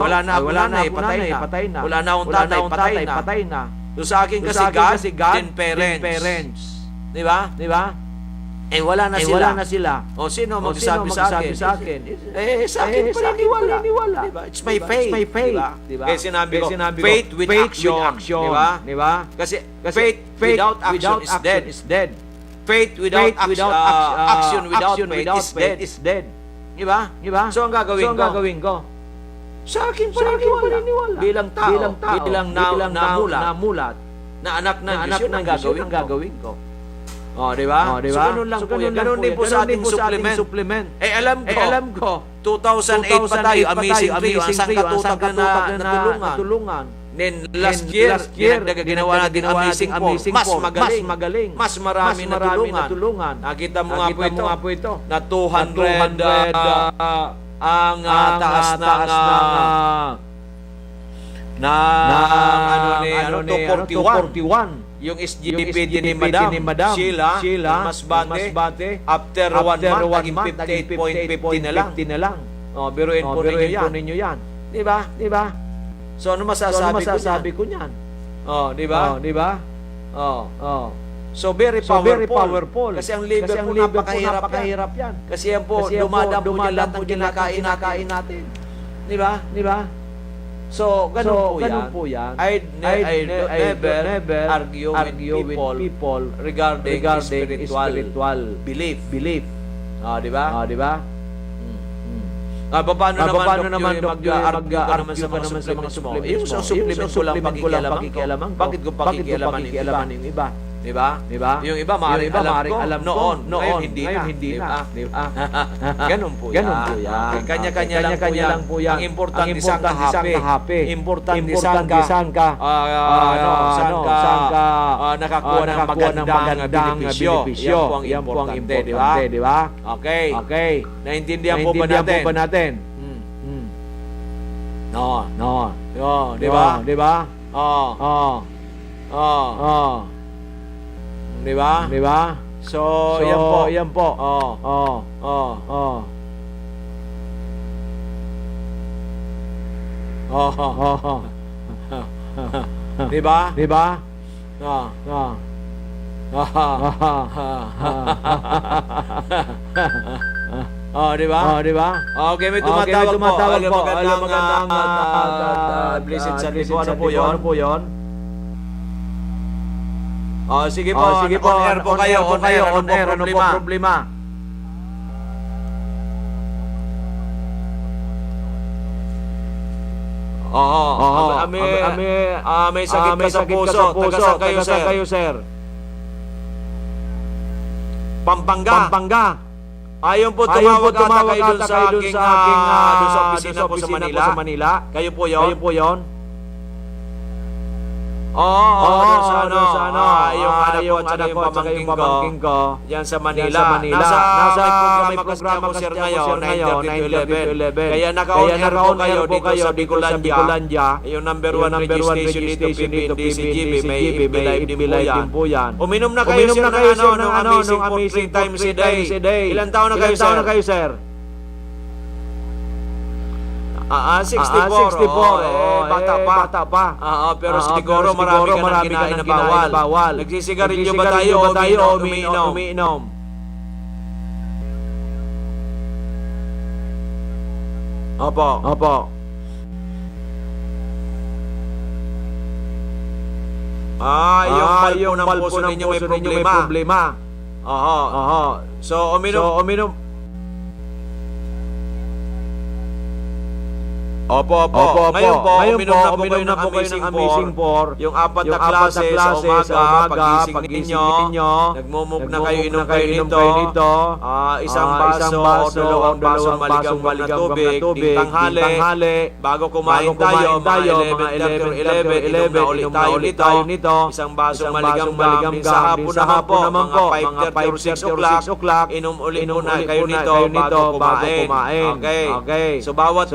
Wala na, patay na. Wala na akong tatay, patay na. So sa akin kasi God, then parents. Di ba? Wala na sila. O sino magsasabi sa akin? Sa akin paniniwala. Diba? It's my faith. Diba? Kaya sinabi ko, faith with action. Diba? Kasi faith without action is dead. Faith without action without faith is dead. Diba? So ang gagawin ko, sa akin paniniwala. Bilang namulat na anak ng Diyos, yun ang gagawin ko. Diba? So ganun lang po yan. Ganun din po sa ating supplement. Alam ko, 2008 pa tayo, Amazing Trio, ang sangkatutag na natulungan. Then last year, ginawa natin Amazing 4. Mas magaling. Mas marami natulungan. Nakita mo nga po ito. Na 200 ang taas ng 241. yung SGP din ni Madam Sheila Masbate, after 1 month, naging 58.50 na lang. Biruin po ninyo yan. Di ba? So, ano masasabi ko niyan? Di ba? So, very powerful. Kasi ang liver po, napakahirap yan. Kasi yan po, dumadaan po yung lahat ng kinakain natin. Di ba? So, ganun po yan. I never argue with people regarding spiritual belief. Di ba? Paano naman, Dok, mag-argue ka naman sa mga supplements mo? Yung sa supplement ko lang pakikialaman ko. Bakit ko pakikialaman yung iba? Di ba? Yung iba, maaaring alam ko. Noon, hindi na. Ganun po yan. Kanya-kanya lang po yan. Ang importante isang kahape. Importante saan ka nakakuha ng magandang benepisyo. Yan po ang importante, di ba? Okay. Naintindihan po ba natin? No. Di ba? Di ba? So, yan po. Di ba? Di ba? Okay, may tumatawag po. Alam magandang blessed service. Ano po yun? Sige po. On air po kayo. Ano po problema? May sakit ka sa puso. Taga kayo, sir? Pampanga. Ayun po, tumawag kayo dun sa aking opisina po sa Manila. Kayo po yun? Doon sa yung anak ko at yung pamangking ko yan sa Manila. May programa ko sir ngayon 9:30 to 11. Kaya naka-on-air po kayo dito sa Bicolandia. Yung number 1 radio station dito DCGB. May live din po yan. Uminom na kayo sir ng amazing for 3 times a day. Ilan taon na kayo sir? 64. Bata pa. Pero siguro marami ka nang kinain na bawal. Nagsisigarilyo ba tayo o umiinom? Opo. Yung balpo ng puso ninyo may problema. So, uminom. Opo. Ngayon po, uminom na po kayo ng Amazing 4. Yung 4 na klase sa umaga, pagising ninyo, nagmumug na kayo, inom kayo nito. Isang baso o dalawang basong maligang na tubig. Tanghali, bago kumain tayo, mga 11:30 inom na ulit tayo nito. Isang basong maligang sa hapon naman po, mga 5:30 or 6 o'clock, inom ulit muna kayo nito bago kumain. Okay. So, bawat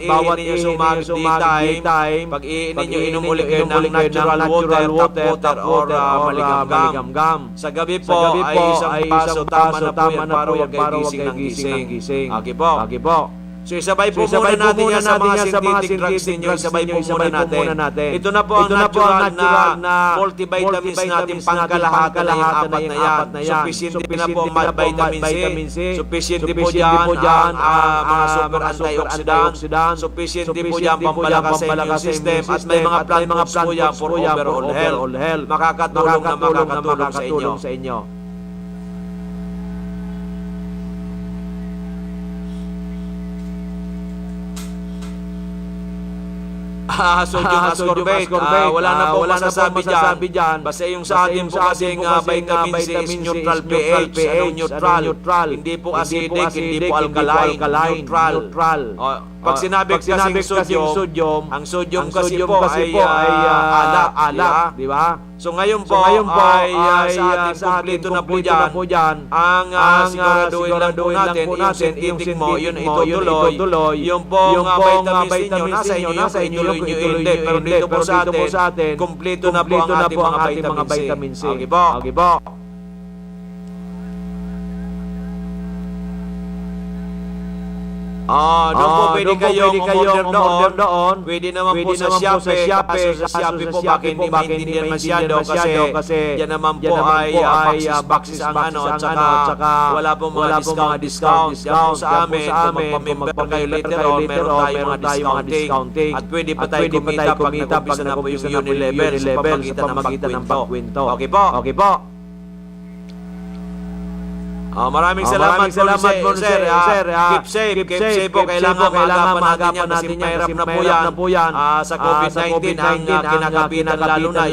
iinin nyo sumagi time, pag iinin nyo, inom ulit kayo ng natural water, tap water or maligamgam. Sa gabi po ay isang baso, tama na po yan para huwag kayo gising. Okay po. So isabay po muna natin yan sa mga synthetic drugs ninyo. Isabay po muna natin. Ito na po ang natural na multivitamins natin pangkalahatan na yung 4 na yan. Sufficient na po ang vitamin C. Sufficient po dyan ang mga super antioxidant. Sufficient po dyan pampalakas sa immune system. At may mga plant foods po yan for overall health. Makakatulong na makakatulong sa inyo. Sodium ascorbate. Wala na po masasabi dyan. Basta yung sa atin po kasing vitamin C is neutral pH. Neutral. Hindi po acidic, hindi po alkaline. Neutral. Pag sinabi kasing sodium, ang sodium kasi po ay alak, di ba? So ngayon po ay sa ating kumpleto na po dyan, ang siguraduhin lang po natin, yung synthetic mo, yun itutuloy. Yung pong vitamin C nyo, nasa inyo yung ituloy nyo hindi. Pero dito po sa atin, kumpleto na po ang ating mga vitamin C. Okay po. Doon po pwede kayong umorder doon. Pwede naman po sa Shopee. Kaso sa Shopee po bakit hindi maintindihan masyado kasi yan naman po ay boxes ang at saka wala po mga discount. Yan po sa amin, kung magpamember kayo later on, meron tayong mga discounting. At pwede pa tayo kumita pag nag-umpisa na po yung Unilevel sa pamagitan ng pagkwento. Okay po. Maraming salamat po sir. Keep safe po. Kailangan maagapan natin yan kasi mahirap na po yan. Sa COVID-19 ang kinakapitan lalo na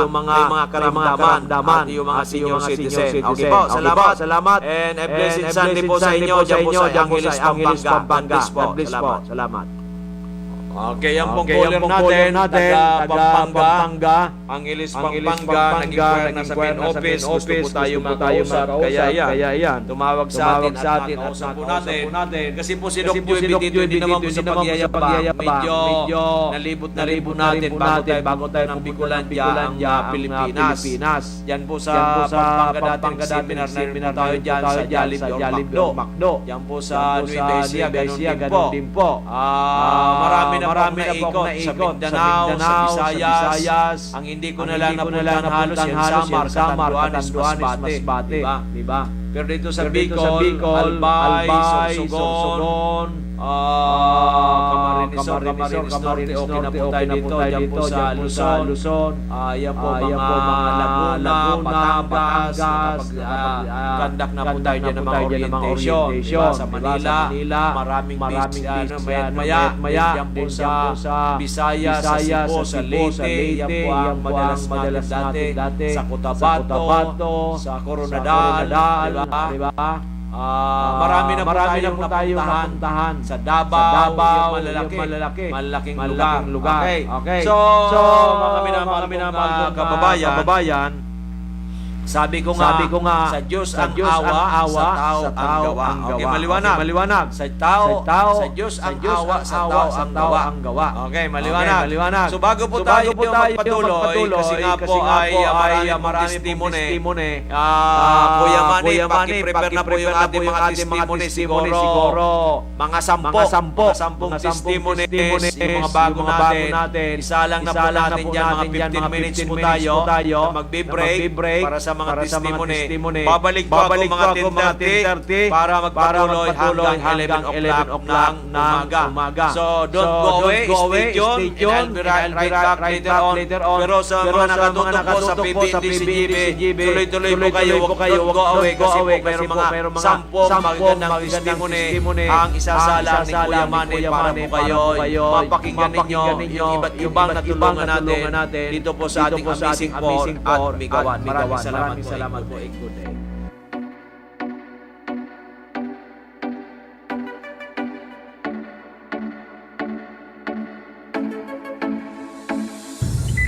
yung mga karamdaman at yung mga senior citizen. Okay po, salamat. And a blessed Sunday po sa inyo dyan po sa Angeles, Pampanga. God bless po. Salamat. Okay, yan pong caller natin, taga Pampanga, Angeles, Pampanga, nag-inquire na sa main office, gusto po tayo makausap, kaya yan, tumawag sa atin at nakausap po natin. Kasi po si Doc Joey dito, hindi naman po sa pagyayabang, medyo nalibot natin bago tayo nabikulan dyan ang Pilipinas. Yan po sa Pampanga dating seminar tayo dyan sa Jollibee Macdo. Yan po sa Nueva Ecija, ganun din po. Marami na po naikot sa Mindanao, sa Visayas. Ang hindi ko na lang napuntahan halos yan Samar, Catanduanes, Masbate. Diba? Pero dito sa Bicol, Albay, Sorsogon, Camarines Norte, okay na po tayo dito. Diyan po sa Luzon. Yan po mga Laguna, Batangas. Kandak na po tayo dyan ng mga orientation. Sa Manila, maraming maya. Yan po sa Visayas, sa Cebu, sa Leyte. Yan po ang madalas natin dati. Sa Cotabato, sa Coronadal, diba? Marami na po tayong napuntahan sa Davao, malaking lugar. Okay. So mga minamahal kababayan, sabi ko nga, sa Diyos ang awa, sa tao ang gawa. Okay, maliwanag. Sa Diyos ang awa, sa tao ang gawa. Okay, maliwanag. So bago po tayo magpatuloy, kasi nga po ay marami testimony. Kuya Manny, paki-prepare na po yung ating mga testimony siguro. Mga sampung testimony, yung mga bago natin. Isa lang na po natin dyan, mga 15 minutes po tayo. Magbe-break para sa mga testimony. Babalik po ako mga 10:30 para magpatuloy hanggang 11 o'clock ng umaga. So don't go away, stay tuned, and I'll be right back later on. Pero sa mga nakatutok po sa PBND-CGB, tuloy-tuloy po kayo, don't go away kasi po mayroong mga 10 magagandang testimony ang isasala ni Kuya Manny para po kayo mapakinggan ninyo yung iba't ibang natulungan natin dito po sa ating Amazing 4 at Migawan. Maraming salamat po. Good day.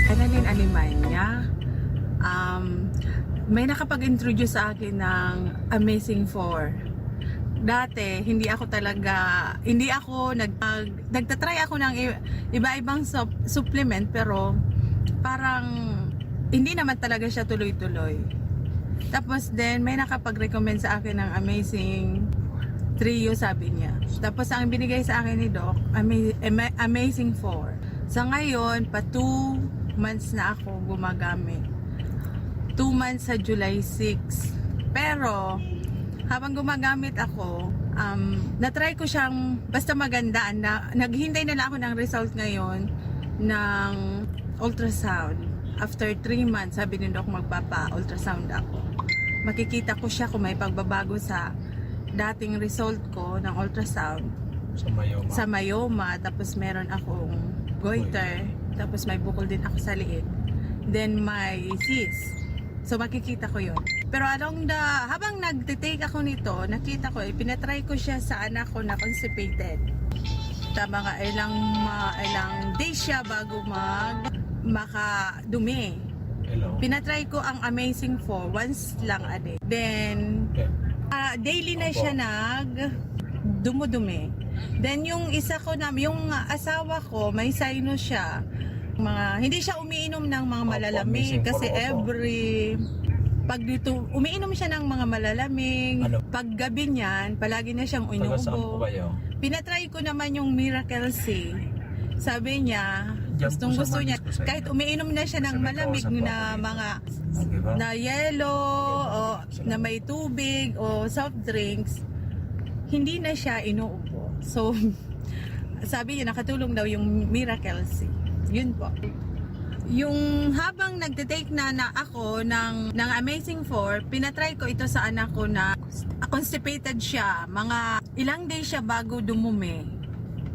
Annalyn Alimanya. May nakapag-introduce sa akin ng Amazing 4. Dati, hindi ako nagtatry ako ng iba-ibang supplement, pero parang hindi naman talaga siya tuloy-tuloy. Tapos then may nakapag-recommend sa akin ng Amazing Trio, sabi niya. Tapos ang binigay sa akin ni Doc, Amazing 4. Sa ngayon, pa 2 months na ako gumagamit. 2 months sa July 6. Pero habang gumagamit ako, na-try ko siyang basta maganda. Naghintay na lang ako ng result ngayon ng ultrasound. After 3 months, sabi ni Doc, magpapa-ultrasound ako. Makikita ko siya kung may pagbabago sa dating result ko ng ultrasound. Sa myoma. Tapos meron akong goiter. Tapos may bukol din ako sa liit. Then may cyst. So makikita ko yun. Pero habang nagtitake ako nito, nakita ko, pinatry ko siya sa anak ko na constipated. mga ilang days siya bago makadumi. Pinatry ko ang Amazing 4 once lang a day. Then daily na siya dumudumi. Then yung isa ko yung asawa ko, may sinus siya. Hindi siya umiinom ng mga malalamig kasi pag dito, umiinom siya ng mga malalamig. Pag gabi niyan, palagi na siyang inuubo. Pinatry ko naman yung Miracle C. Sabi niya, gusto niya, kahit umiinom na siya ng malamig na mga na yellow o na may tubig o soft drinks, hindi na siya inuubo. So, sabi niya, nakatulong daw yung Miracle C. Yun po. Yung habang nagte-take na ako ng Amazing 4, pinatry ko ito sa anak ko na constipated siya. Mga ilang days siya bago dumumi.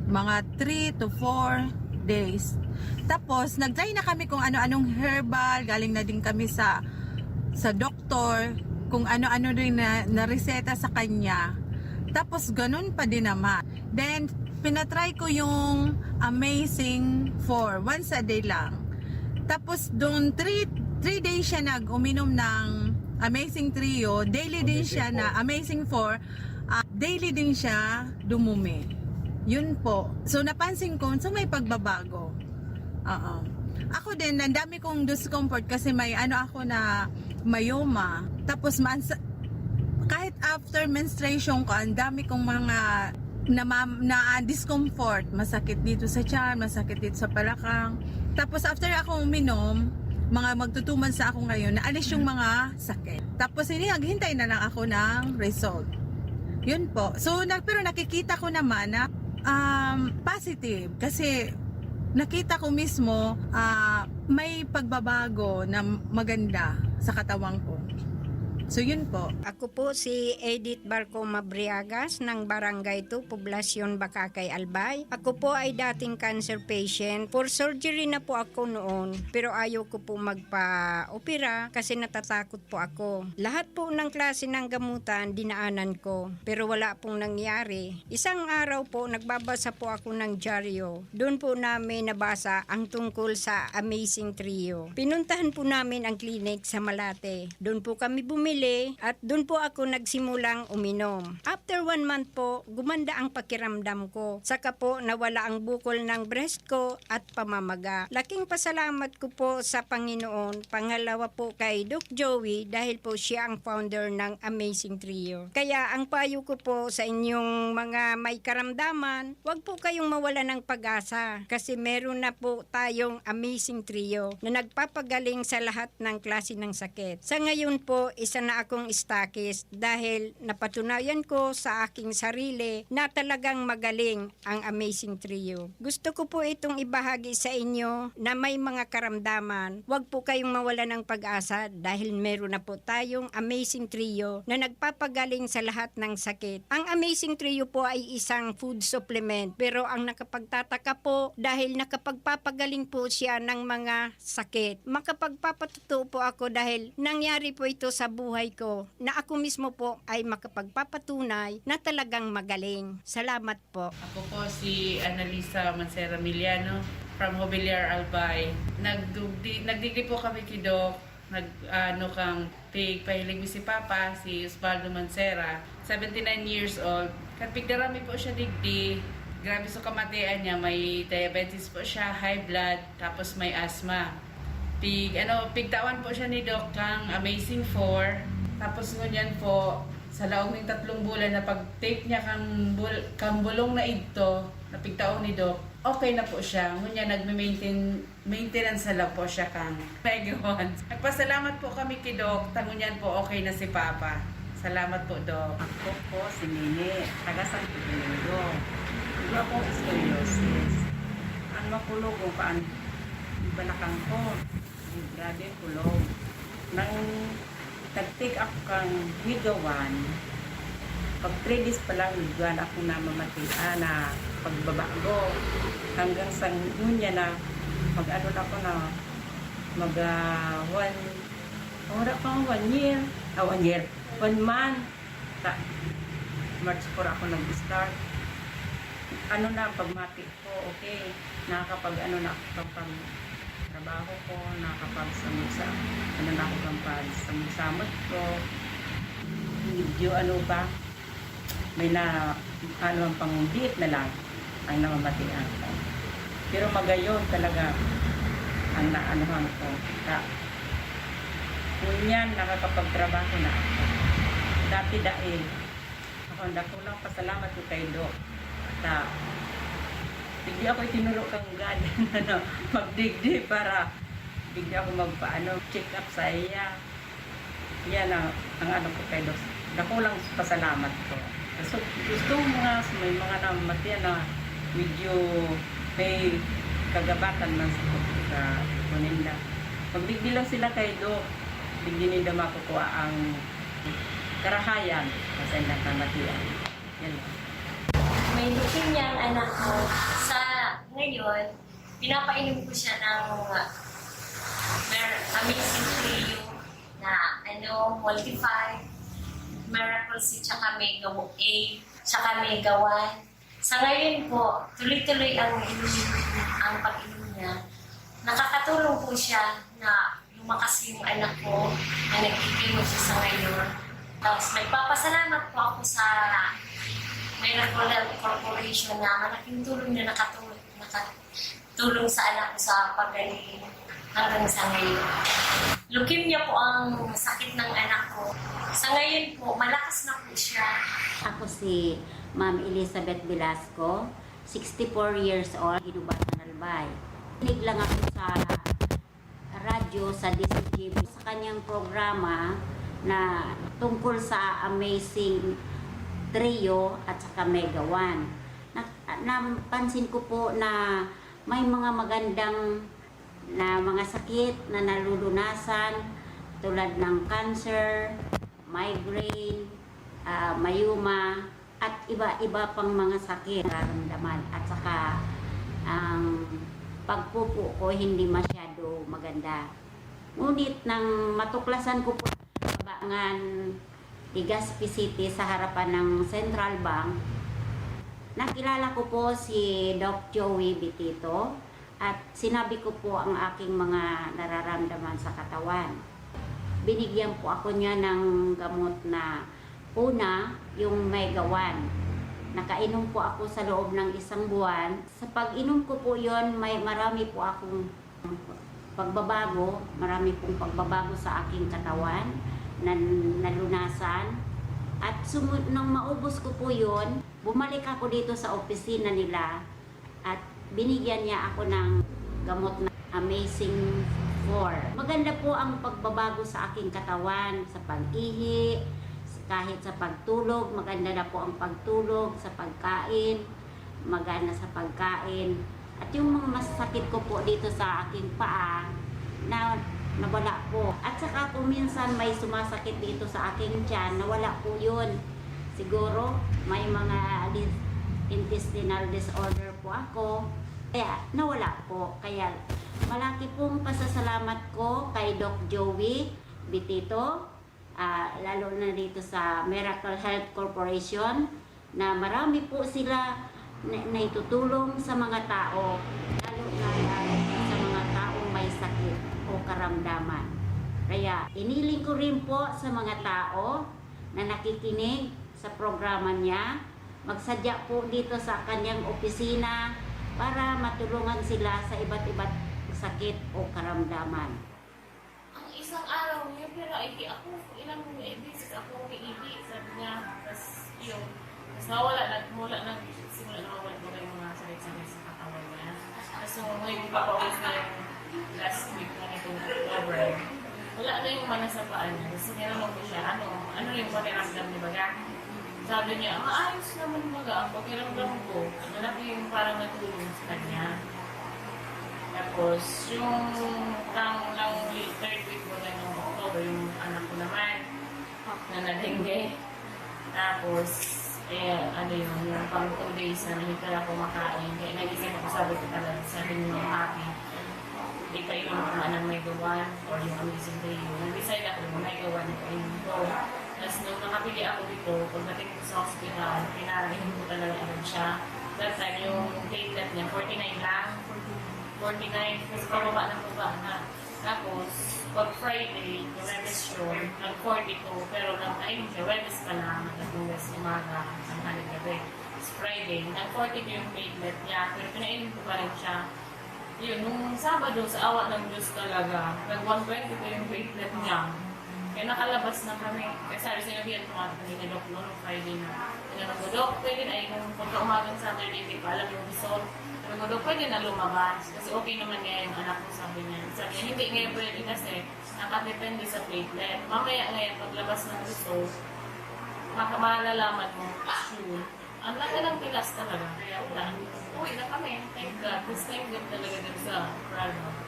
Mga 3 to 4 days. Tapos, nag-try na kami kung ano-anong herbal. Galing na din kami sa doktor. Kung ano-ano rin na reseta sa kanya. Tapos, ganun pa din naman. Then, pinatry ko yung Amazing 4. Once a day lang. Tapos, doon 3 days siya uminom ng Amazing Trio. Daily din siya na Amazing 4. Daily din siya dumumi. Yun po. So, napansin ko, may pagbabago. Ako din, ang dami kong discomfort kasi may ako na myoma. Tapos, kahit after menstruation ko, ang dami kong mga na discomfort. Masakit dito sa tiyan, masakit dito sa palakang. Tapos, after ako uminom, mga magtutuman sa ako ngayon, naalis yung mga sakit. Tapos, naghintay na lang ako ng result. Yun po. So, pero nakikita ko naman na positive kasi nakita ko mismo may pagbabago na maganda sa katawan ko. So yun po. Ako po si Edith Barco Mabriagas ng Barangay 2, Poblasyon Bakakay, Albay. Ako po ay dating cancer patient. For surgery na po ako noon, pero ayaw ko po magpa-opera kasi natatakot po ako. Lahat po ng klase ng gamutan dinaanan ko, pero wala pong nangyari. Isang araw po nagbabasa po ako ng dyaryo. Doon po namin nabasa ang tungkol sa Amazing Trio. Pinuntahan po namin ang clinic sa Malate. Doon po kami bumili at doon po ako nagsimulang uminom. After 1 month po, gumanda ang pakiramdam ko. Saka po nawala ang bukol ng breast ko at pamamaga. Laking pasalamat ko po sa Panginoon. Pangalawa po kay Doc Joey dahil po siya ang founder ng Amazing Trio. Kaya ang payo ko po sa inyong mga may karamdaman, huwag po kayong mawala ng pag-asa kasi meron na po tayong Amazing Trio na nagpapagaling sa lahat ng klase ng sakit. Sa ngayon po, isa na akong stakis dahil napatunayan ko sa aking sarili na talagang magaling ang Amazing Trio. Gusto ko po itong ibahagi sa inyo na may mga karamdaman. Huwag po kayong mawala ng pag-asa dahil meron na po tayong Amazing Trio na nagpapagaling sa lahat ng sakit. Ang Amazing Trio po ay isang food supplement pero ang nakapagtataka po dahil nakapagpapagaling po siya ng mga sakit. Makapagpapatuto po ako dahil nangyari po ito sa buhay ko na ako mismo po ay makapagpapatunay na talagang magaling. Salamat po. Ako po si Annalisa Mancera Miliano from Hobiliar, Albay. Nagdigri po kami kay Doc. Kang pahilig si Papa, si Osvaldo Mancera, 79 years old. Kapigdarami po siya digdi. Grabe sa kamatayan niya, may diabetes po siya, high blood, tapos may asthma. Pigtawan po siya ni Doc kang Amazing 4. Tapos ngunyan po, sa laong ng 3 bulan na pag-take niya kang bulong na ito, na pigtaon ni Doc, okay na po siya. Ngunyan maintenance na lang po siya kang Megawan. Nagpasalamat po kami kay Doc, tangunyan po okay na si Papa. Salamat po, Doc. Ako po si Nini, taga San Pedro. Iba akong scoliosis. Ang makulog ko paan, balakang ko. Grabe kulog. Nang tag-take up kang Megawan, pag 3 days pa lang, nagduan ako na mamatian na pagbabago. Hanggang sa ngunya na, mag-ano na ako na, mag 1 month. March 4 ako nag-start. ano na, pagmati ko, okay, nakakapag, ano na, kapag trabaho ko, nakakapagsamsa, ano na ako kapag samot ko, medyo ano ba, may na, ano ang pang-diet na lang, ang namamatian ko. Pero magayon talaga, ang naanohan ko, kunyan, nakakapagtrabaho na ako. Dati dahil, ako lang pasalamat ko kay Doc. Hindi ako itinuro kang God na magdigdi para bigla ako check up sa iya. Yan ang ano ko kay Doc. Dako lang pasalamat ko. So, gusto may mga namatian na medyo may kagabatan man sa kuninda. Pagdigdi lang sila kay Doc, digdi nila makukuha ang karahayan kasi nakamatian. Yan lang. May leukemia ang anak ko. Sa ngayon, pinapainom ko siya ng Amazing Trio na Multi-5, Miracle C, tsaka Mega A, tsaka Mega 1. Sa ngayon po, tuloy-tuloy ang pag-inom niya. Nakakatulong po siya na lumakas yung anak ko na nagkikimo siya sa ngayon. Tapos nagpapasalamat po ako sa Miracle Health Corporation na malaking tulong na nakatulong sa anak ko sa pagaling hanggang sa ngayon. Leukemia po ang sakit ng anak ko. Sa ngayon po, malakas na po siya. Ako si Ma'am Elizabeth Velasco, 64 years old, Hinubatan Albay. Kinig lang ako sa radyo sa DCTV sa kanyang programa na tungkol sa Amazing Trio at saka Mega 1. Napansin ko po na may mga magandang na mga sakit na nalulunasan tulad ng cancer, migraine, mayuma at iba-iba pang mga sakit nararamdaman at saka ang pagpupo ko hindi masyado maganda. Ngunit nang matuklasan ko po kabangan Legazpi City sa harapan ng Central Bank, nakilala ko po si Doc Joey Bitito at sinabi ko po ang aking mga nararamdaman sa katawan. Binigyan po ako niya ng gamot na una, yung Mega 1. Nakainom po ako sa loob ng 1 buwan. Sa pag-inom ko po yon, marami po akong pagbabago, marami pong pagbabago sa aking katawan na nalunasan. At nang maubos ko po yon, bumalik ako dito sa opisina nila at binigyan niya ako ng gamot na Amazing 4. Maganda po ang pagbabago sa aking katawan, sa pag-ihi, kahit sa pagtulog, maganda na po ang pagtulog, sa pagkain, magana sa pagkain. At yung mga masakit ko po dito sa aking paa, nawala po. At saka kung minsan may sumasakit dito sa aking tiyan, nawala po yun. Siguro may mga intestinal disorder po ako, kaya nawala po. Kaya malaki pong pasasalamat ko kay Doc Joey Bitito, lalo na dito sa Miracle Health Corporation, na marami po sila na itutulong sa mga tao, lalo na sa mga taong may sakit o karamdaman. Kaya iniling ko rin po sa mga tao na nakikinig sa programa niya, magsadya po dito sa kanyang opisina para matulungan sila sa iba't iba't sakit o karamdaman. Ang isang araw niya, pero hindi ako, ilang beses ako umiihi, sabi niya, tapos yun, tapos simula na mawala ko yung mga sakit-sakit sa katawan niya. Tapos ngayon papawis na yung last week na itong October, wala na yung mana sa paan niya. Tapos tinanong ko siya, ano yung pakiramdam ni Baga? Sabi niya, ayos naman Baga, ang pakiramdam ko, malaki yung parang natulong sa kanya. Tapos, yung third week mo na yung October, yung anak ko naman, na nadengge. Tapos, yung pang 2 days na hindi ka ako makain. Kaya nagising ako, sabi ko talaga, sabi niyo, happy. Hindi kayo yung mga ng Mega 1 or yung Amazing Trio. Nag-decide ako yung Mega 1 na kayo ko. Tapos, nung nakapili ako dito, pagdating ko sa hospital, pinarahin ko talaga agad siya. That time, yung platelet niya, 49 lang. 49, kasi pababa na. Tapos, pag Friday, yung Webes yun, nag-42, pero nag-ayun siya, Webes pa lang, nag-Webes umaga, ang halit gabi. It's Friday, nag-42 yung platelet niya, pero pinainom ko pa rin siya. Yun, nung Sabado, sa awa ng Diyos talaga, nag-120 ko yung platelet niya. Kaya nakalabas na kami. Kasi sabi sinabihan ko nga kami ni Doc noon, Friday na. Tinanong ko, Doc, pwede na yung pagka-umagang Saturday, hindi pa alam yung result. Sabi ko, Doc, pwede na lumabas. Kasi okay naman nga yung anak ko, sabi niya. Sabi niya, hindi ngayon pwede kasi nakadepende sa platelet. Mamaya ngayon, paglabas ng result, malalaman mo, sure. Ang laki ng pilas talaga. Kaya wala. Uwi na kami. Thank God. This time good talaga din sa Prado.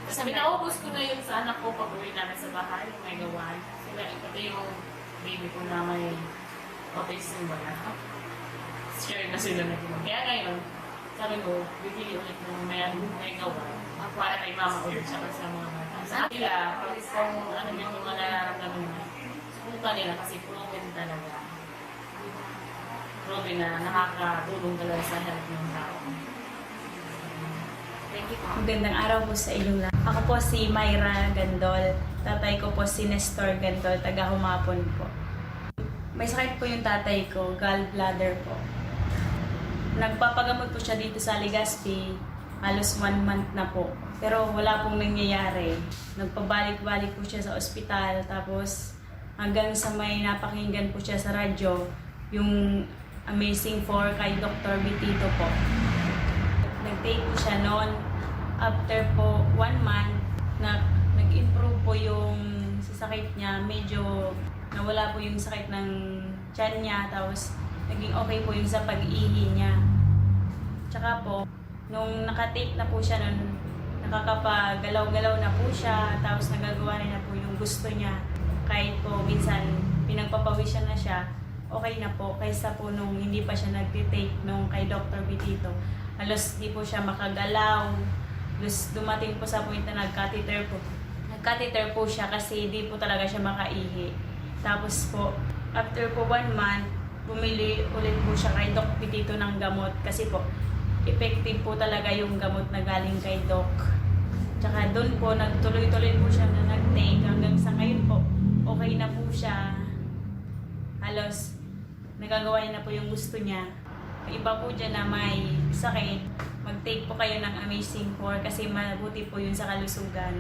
Kasi pinaubos ko na yun sa anak ko pag uwi namin sa bahay. May gawan. Sila, pati yung baby ko na may autism ba na. Share na sila na yun. Kaya ngayon, sabi ko, bibili ulit ng may gawan. Para kay mama ulit siya sa mga bata. Sa kanila, kung ano yung mga nararamdaman nila, subukan nila kasi proven talaga. Proven na nakakatulong talaga sa health ng tao. Thank you. Magandang araw po sa inyong lahat. Ako po si Myra Gandol. Tatay ko po si Nestor Gandol, taga Humapon po. May sakit po yung tatay ko, gallbladder po. Nagpapagamot po siya dito sa Legazpi, halos 1 month na po. Pero wala pong nangyayari. Nagpabalik-balik po siya sa ospital, tapos hanggang sa may napakinggan po siya sa radyo, yung Amazing 4 kay Dr. Bitito po. Nag-take po siya noon. After po 1 month, nag-improve po yung sakit niya. Medyo nawala po yung sakit ng tiyan niya. Tapos naging okay po yung sa pag-ihi niya. Tsaka po, nung naka-take na po siya nun, nakakapagalaw-galaw na po siya. Tapos nagagawa na po yung gusto niya. Kahit po minsan pinagpapawisan na siya, okay na po. Kaysa po nung hindi pa siya nag-take nung kay Dr. Bitito. Halos di po siya makagalaw. Halos dumating po sa point na nag-catheter po. Nag-catheter po siya kasi di po talaga siya makaihi. Tapos po, after po 1 month, bumili ulit po siya kay Doc Bitito ng gamot. Kasi po, effective po talaga yung gamot na galing kay Doc. Tsaka doon po, nagtuloy-tuloy po siya na nag-take. Hanggang sa ngayon po, okay na po siya. Halos, nagagawa niya na po yung gusto niya. Iba po dyan na may sakit, mag-take po kayo ng Amazing 4 kasi mabuti po yun sa kalusugan.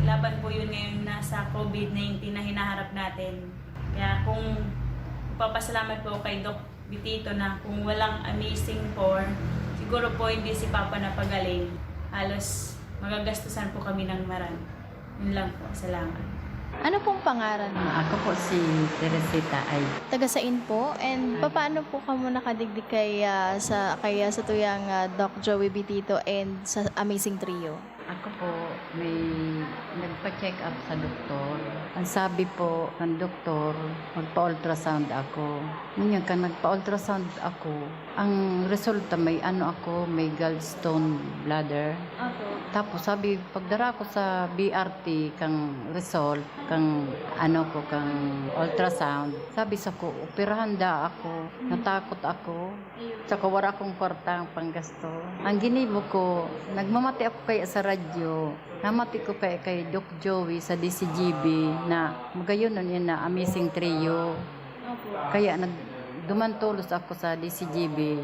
Laban po yun ngayon nasa COVID-19 na hinaharap natin. Kaya kung papasalamat po kay Doc Bitito na kung walang Amazing 4, siguro po hindi si Papa napagaling. Halos magagastusan po kami ng maran. Yun lang po. Salamat. Ano pong pangalan mo? Ako po si Teresita ay Taga-sain po? And paano po ka mo nakadigdig kay sa tuyang Doc Joey Bitito and sa Amazing Trio? ako po may nagpa-check up sa doktor. Ang sabi po ng doktor, magpa-ultrasound ako. Ngayon ka nagpa-ultrasound ako, ang resulta may may gallstone bladder. Tapos sabi, pagdara ko sa BRT kang result, kang ultrasound, sabi sa ko, operahan da ako, natakot ako, saka wala akong kwartang panggasto. Ang ginibo ko, nagmamati ako kaya sa radyo, namati ko kay Doc Joey sa DCGB na magayon nun yun na Amazing Trio. Kaya dumantulos ako sa DCGB,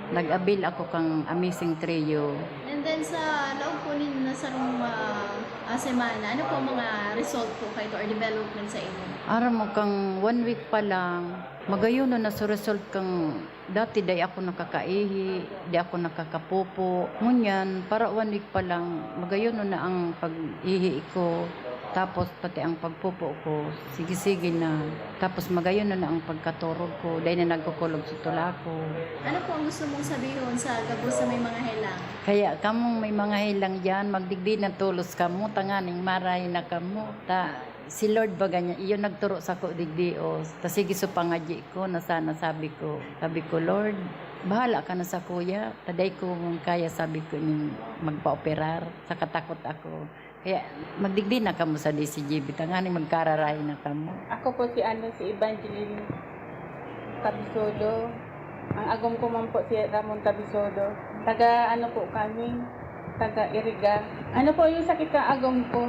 nag-abil ako kang Amazing Trio. And then sa loob po ninyo na sa semana, ano po mga result po kayo or development sa inyo? Aram mo kang 1 week pa lang, magayon na sa result kang dati day ako nakakaihi, di ako nakakapupo. Ngunyan, para 1 week pa lang, magayon na ang pag-ihi ko. Tapos pati ang pagpupo ko, sige-sige na. Tapos magayon na ang pagkaturog ko, dahil na nagkukulog sa tula ko. Ano po ang gusto mong sabihin sa gabos sa may mga helang? Kaya kamong may mga helang dyan, magdigdi na tulos kamo, tanganing maray na kamo. Si Lord ba ganyan, iyon nagturo sa ko digdios. Sige so pangadyi ko, na sana sabi ko, Lord, bahala ka na sa kuya. Taday ko kaya sabi ko yung magpa-operar, sa katakot ako. Kaya magdigdi na kamo sa DCGB, tanganing magkararay na kamo. Ako po si Evangeline Capsolo. Ang agom ko man po si Ramon Tabisodo. Taga ano po kami, taga Iriga. Ano po yung sakit ka agom ko?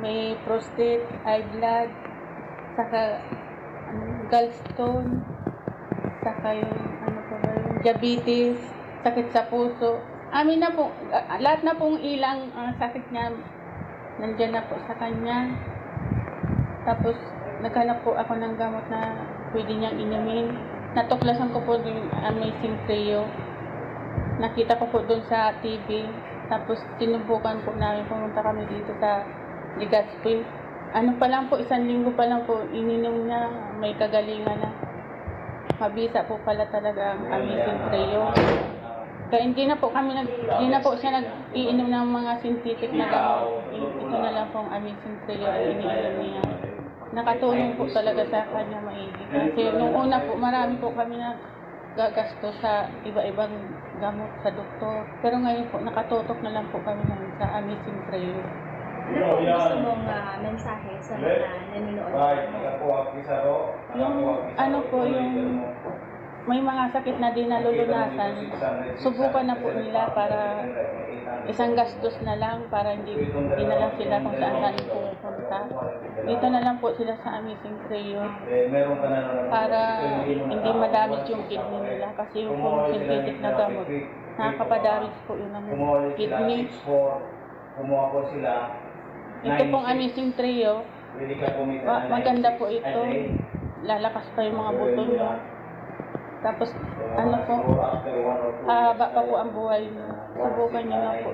May prostate, high blood, saka gallstone, saka yung diabetes, sakit sa puso. Amin na po, lahat na pong ilang sakit niya, nandiyan na po sa kanya. Tapos, naghanap po ako ng gamot na pwede niyang inumin. Natuklasan ko po yung Amazing Trio. Nakita ko po doon sa TV. Tapos, sinubukan po namin, pumunta kami dito sa Legazpi. Ano pa lang po, 1 linggo pa lang po, ininom niya, may kagalingan na. Mabisa po pala talaga ang Amazing Trio. Kaya hindi na po siya nag-iinom ng mga synthetic na gamot. Ito na lang po ang Amazing Trio ang iniinom niya. Nakatulong po talaga sa kanya maigi. Kasi nung una po, marami po kami na gagasto sa iba-ibang gamot sa doktor. Pero ngayon po, nakatutok na lang po kami sa Amazing Trio. Ano po gusto mong mensahe sa mga nanonood? Yung may mga sakit na di nalulunasan, subukan na po nila para isang gastos na lang para hindi na lang sila kung saan pupunta. Dito na lang po sila sa Amazing Trio para hindi madamage yung kidney nila kasi yung synthetic na gamot, nakakapadamage po yun ng kidney. Ito pong Amazing Trio, maganda po ito, lalakas pa yung mga buto nyo. Tapos, haba pa po ang buhay nyo. Subukan nyo na po.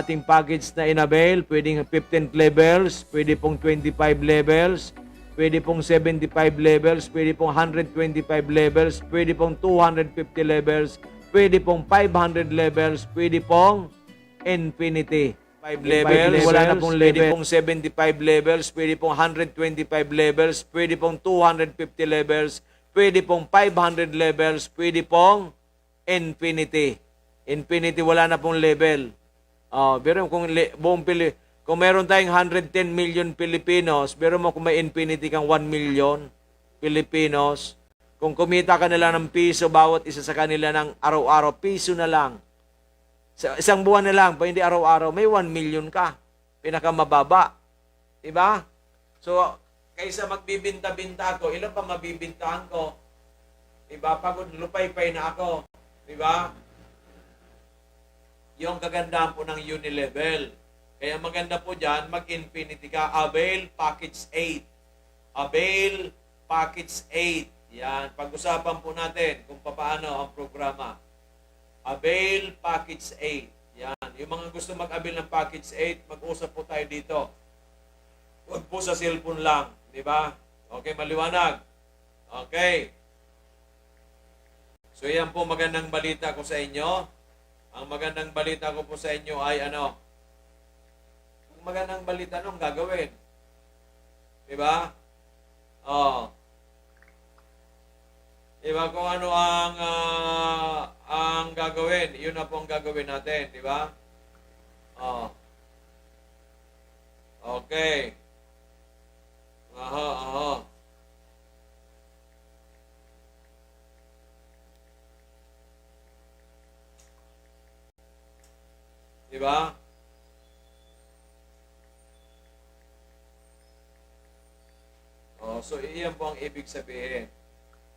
Ating package na in-avail, pwedeng 15 levels, pwede pong 25 levels, pwede pong 75 levels, pwede pong 125 levels, pwede pong 250 levels, pwede pong 500 levels, pwede pong infinity. 5 levels, wala na pong level. Pwede pong 75 levels, pwede pong 125 levels, pwede pong 250 levels, pwede pong 500 levels, pwede pong infinity. Infinity, wala na pong level. Pero kung kung meron tayong 110 million Filipinos, pero mo kung may infinity kang 1 million Filipinos, kung kumita ka nila ng piso, bawat isa sa kanila ng araw-araw, piso na lang. Sa isang buwan na lang, pa hindi araw-araw, may 1 million ka. Pinakamababa. Diba? So, kaysa magbibinta-binta ako, ilan pa mabibintahan ko? Diba? Pagod, lupay-pay na ako. Diba? Yung kagandahan po ng Unilevel. Kaya maganda po dyan, mag-infinity ka. Avail Package 8. Avail Package 8. Yan. Pag-usapan po natin kung paano ang programa. Avail Package 8. Yan. Yung mga gusto mag-avail ng Package 8, mag-usap po tayo dito. Huwag po sa cellphone lang. Di ba? Okay, maliwanag. Okay. So, yan po magandang balita ko sa inyo. Ang magandang balita ko po sa inyo ay ano? Ang magandang balita, anong gagawin? Di ba? Diba kung ano ang gagawin, yun na po ang gagawin natin, di ba? Okay. Di ba? So iyan po ang ibig sabihin.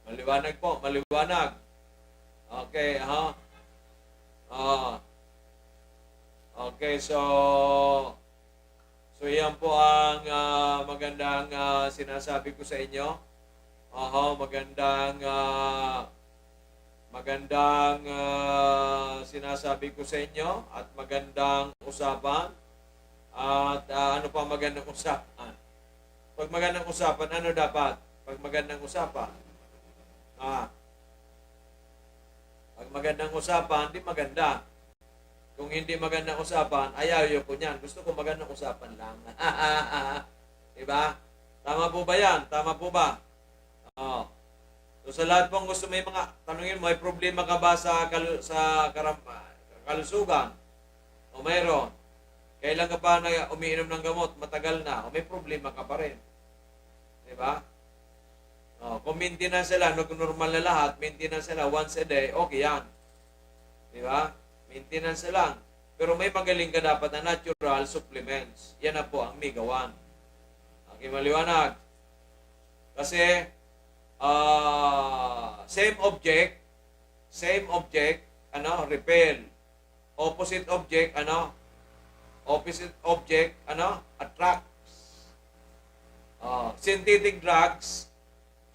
Maliwanag po, maliwanag. Okay, okay, so yan po ang magandang sinasabi ko sa inyo. Magandang sinasabi ko sa inyo at magandang usapan. At ano pa magandang usapan? Pag magandang usapan, ano dapat? Pag magandang usapan, pag magandang usapan, hindi maganda. Kung hindi magandang usapan, ayaw ko niyan. Gusto ko magandang usapan lang. Diba? Tama po ba yan? Tama po ba? So sa lahat pong gusto, may mga tanungin mo, may problema ka ba sa kalusugan? O mayroon? Kailan ka pa umiinom ng gamot? Matagal na. O may problema ka pa rin? Di ba? Kung maintenance sila, normal na lahat, maintenance sila once a day, okay yan. Di ba? Maintenance lang. Pero may magaling ka dapat na natural supplements. Yan na po ang Mega One. Okay, maliwanag. Kasi, same object, repel. Opposite object, attracts. Synthetic drugs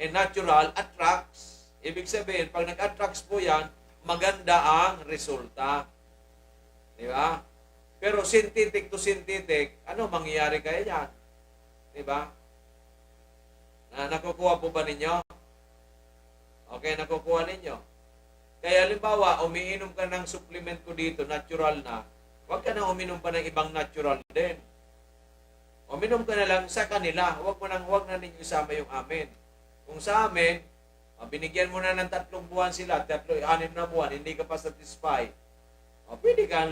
and natural attracts. Ibig sabihin, pag nag-attracts po yan, maganda ang resulta. Di ba? Pero synthetic to synthetic, ano mangyayari kaya yan? Di ba? Nakukuha po ba ninyo? Okay, nakukuha ninyo. Kaya halimbawa, umiinom ka ng supplement ko dito, natural na, huwag ka na uminom pa ng ibang natural din. Uminom ka na lang sa kanila. Huwag na ninyo isama yung amin. Kung sa amin, binigyan mo na ng 3 buwan sila, 6 na buwan, hindi ka pa satisfied. Pwede ka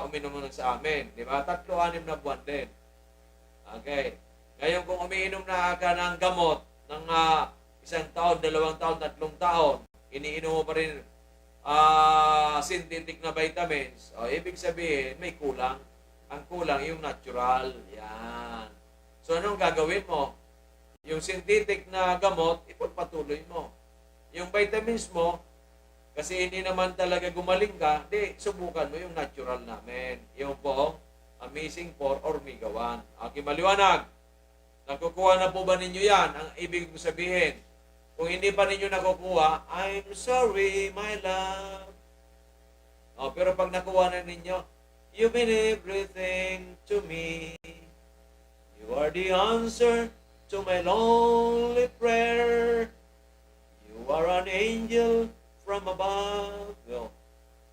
uminom na sa amin. Di ba? 3-6 na buwan din. Okay. Ngayon kung umiinom na ka ng gamot ng 1 taon, 2 taon, 3 taon, iniinom mo pa rin synthetic na vitamins, ibig sabihin may kulang. Ang kulang yung natural. Yan. So anong gagawin mo? Yung synthetic na gamot, ipagpatuloy mo. Yung vitamins mo, kasi hindi naman talaga gumaling ka, subukan mo yung natural namin. Yung po, Amazing 4 or Mega 1. Okay, maliwanag. Nakukuha na po ba ninyo yan? Ang ibig sabihin, kung hindi pa ninyo nakukuha, I'm sorry, my love. Pero pag nakuha na ninyo, you mean everything to me. You are the answer to my lonely prayer. You are an angel from above.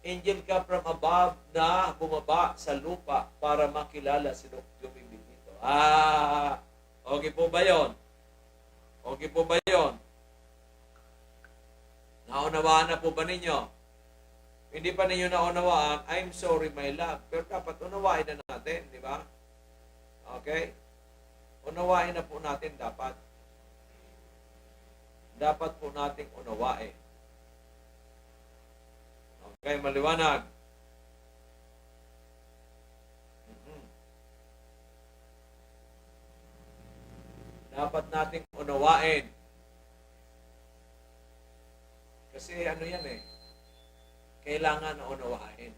Angel ka from above na bumaba sa lupa para makilala si Dr. Benito. Okay po ba yun? Okay po ba yun? Naunawaan na po ba ninyo? Hindi pa ninyo naunawaan, I'm sorry my love. Pero dapat unawain na natin, di ba? Okay? Unawain na po natin dapat. Dapat po nating unawain. Okay, maliwanag. Dapat nating unawain. Kasi ano yan kailangan na unawain.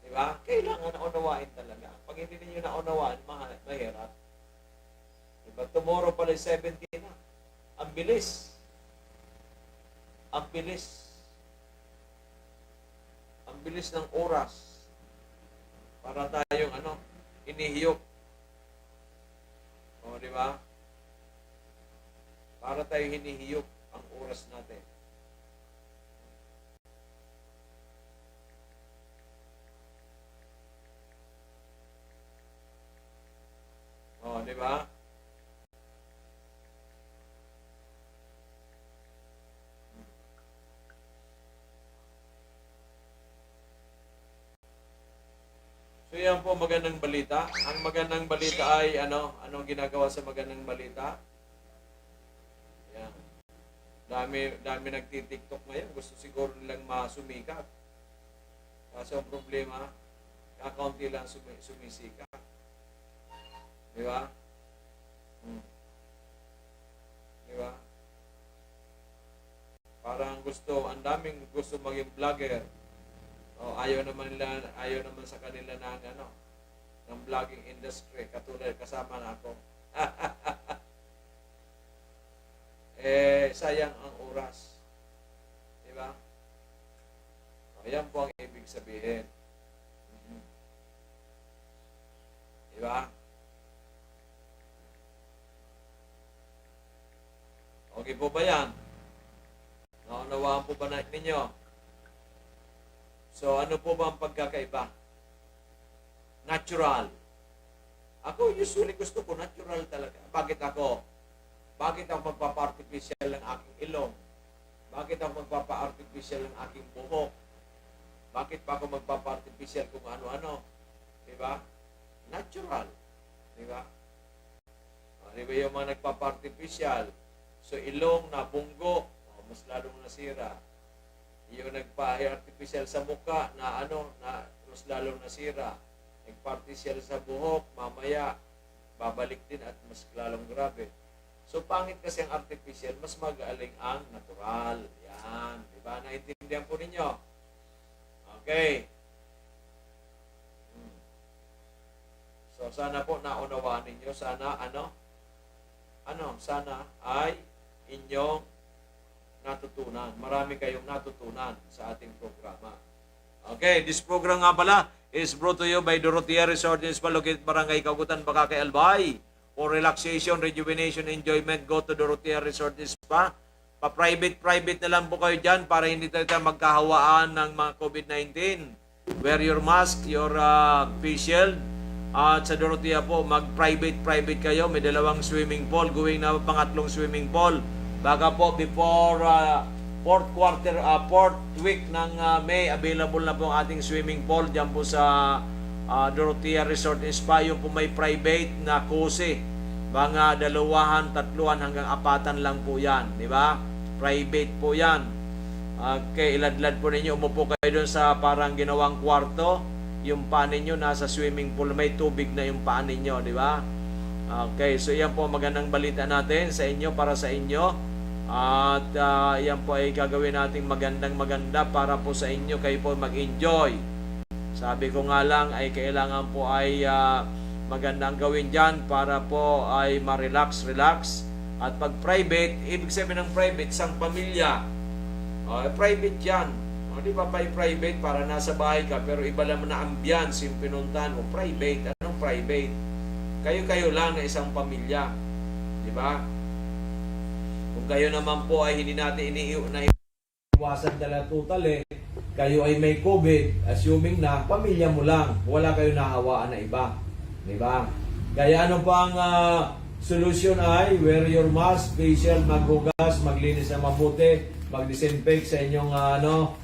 Di ba? Kailangan na unawain talaga. Pag hindi ninyo na unawain, mahirap. Di ba? Tomorrow pala 17 na. Ang bilis. Ang bilis. Ang bilis ng oras. Para tayong inihiyok. Di ba? Para tayo hinihiyok ang oras natin. Di ba? So yan po magandang balita. Ang magandang balita ay anong ginagawa sa magandang balita? Yan. Dami nagti-TikTok ngayon. Gusto siguro nilang masumikat. Kaso ang problema, kakaunti lang sumisikat. Di ba? Di ba? Parang ang daming gusto maging vlogger. Ayaw naman sa kanila ng vlogging industry. Katulad, kasama na ako. Sayang ang oras. Di ba? Yan po ang ibig sabihin. Di ba? Okay po ba yan? Naunawaan po ba ninyo? So, ano po ba ang pagkakaiba? Natural. Ako, usually gusto ko natural talaga. Bakit ako? Bakit ako magpapa-artificial ng aking ilong? Bakit ako magpapa-artificial ng aking buhok? Bakit pa ako magpapa-artificial kung ano-ano? Diba? Natural. Diba? Ano ba yung mga nagpapa-artificial? So, ilong na bunggo, mas lalong nasira. Yung nagpa-artificial sa muka na mas lalong nasira. Nagpa-artificial sa buhok, mamaya, babalik din at mas lalong grabe. So, pangit kasi ang artificial, mas magaling ang natural. Yan. Diba? Naintindihan po ninyo? Okay. So, sana po naunawaan ninyo. Sana, sana ay inyong natutunan. Marami kayong natutunan sa ating programa. Okay, this program nga pala is brought to you by Dorotea Resort and Spa located Barangay Kagutan, Bakakay, Albay. For relaxation, rejuvenation, enjoyment, go to Dorotea Resort and Spa. Pa-private na lang po kayo dyan para hindi tayo magkahawaan ng mga COVID-19. Wear your mask, your face shield. At sa Dorotea po, mag-private kayo. May 2 swimming pool, going na pangatlong swimming pool. Baka po before fourth week ng May, available na po ang ating swimming pool dyan po sa Dorotea Resort and Spa. Yung po may private na kose. Mga 2, 3 hanggang 4 lang po yan. Di ba? Private po yan. Okay, iladlad po ninyo. Umupo kayo doon sa parang ginawang kwarto. Yung paa ninyo nasa swimming pool. May tubig na yung paa ninyo. Di ba? Okay, so yan po magandang balita natin sa inyo, para sa inyo. At yan po ay gagawin nating maganda para po sa inyo. Kayo po mag-enjoy. Sabi ko nga lang ay kailangan po ay magandang gawin dyan para po ay ma-relax. At pag private, ibig sabihin ng private, isang pamilya. Private yan. Di ba private para nasa bahay ka pero iba naman na ambience yung pinuntahan mo. Private. Anong private? Kayo lang na isang pamilya. Di ba? Kung kayo naman po ay hindi natin iwasan dala total kayo ay may COVID, assuming na pamilya mo lang, wala kayo nahawaan na iba. Diba? Kaya ano pang solution ay wear your mask, facial, maghugas, maglinis na mabuti, mag-disinfect sa inyong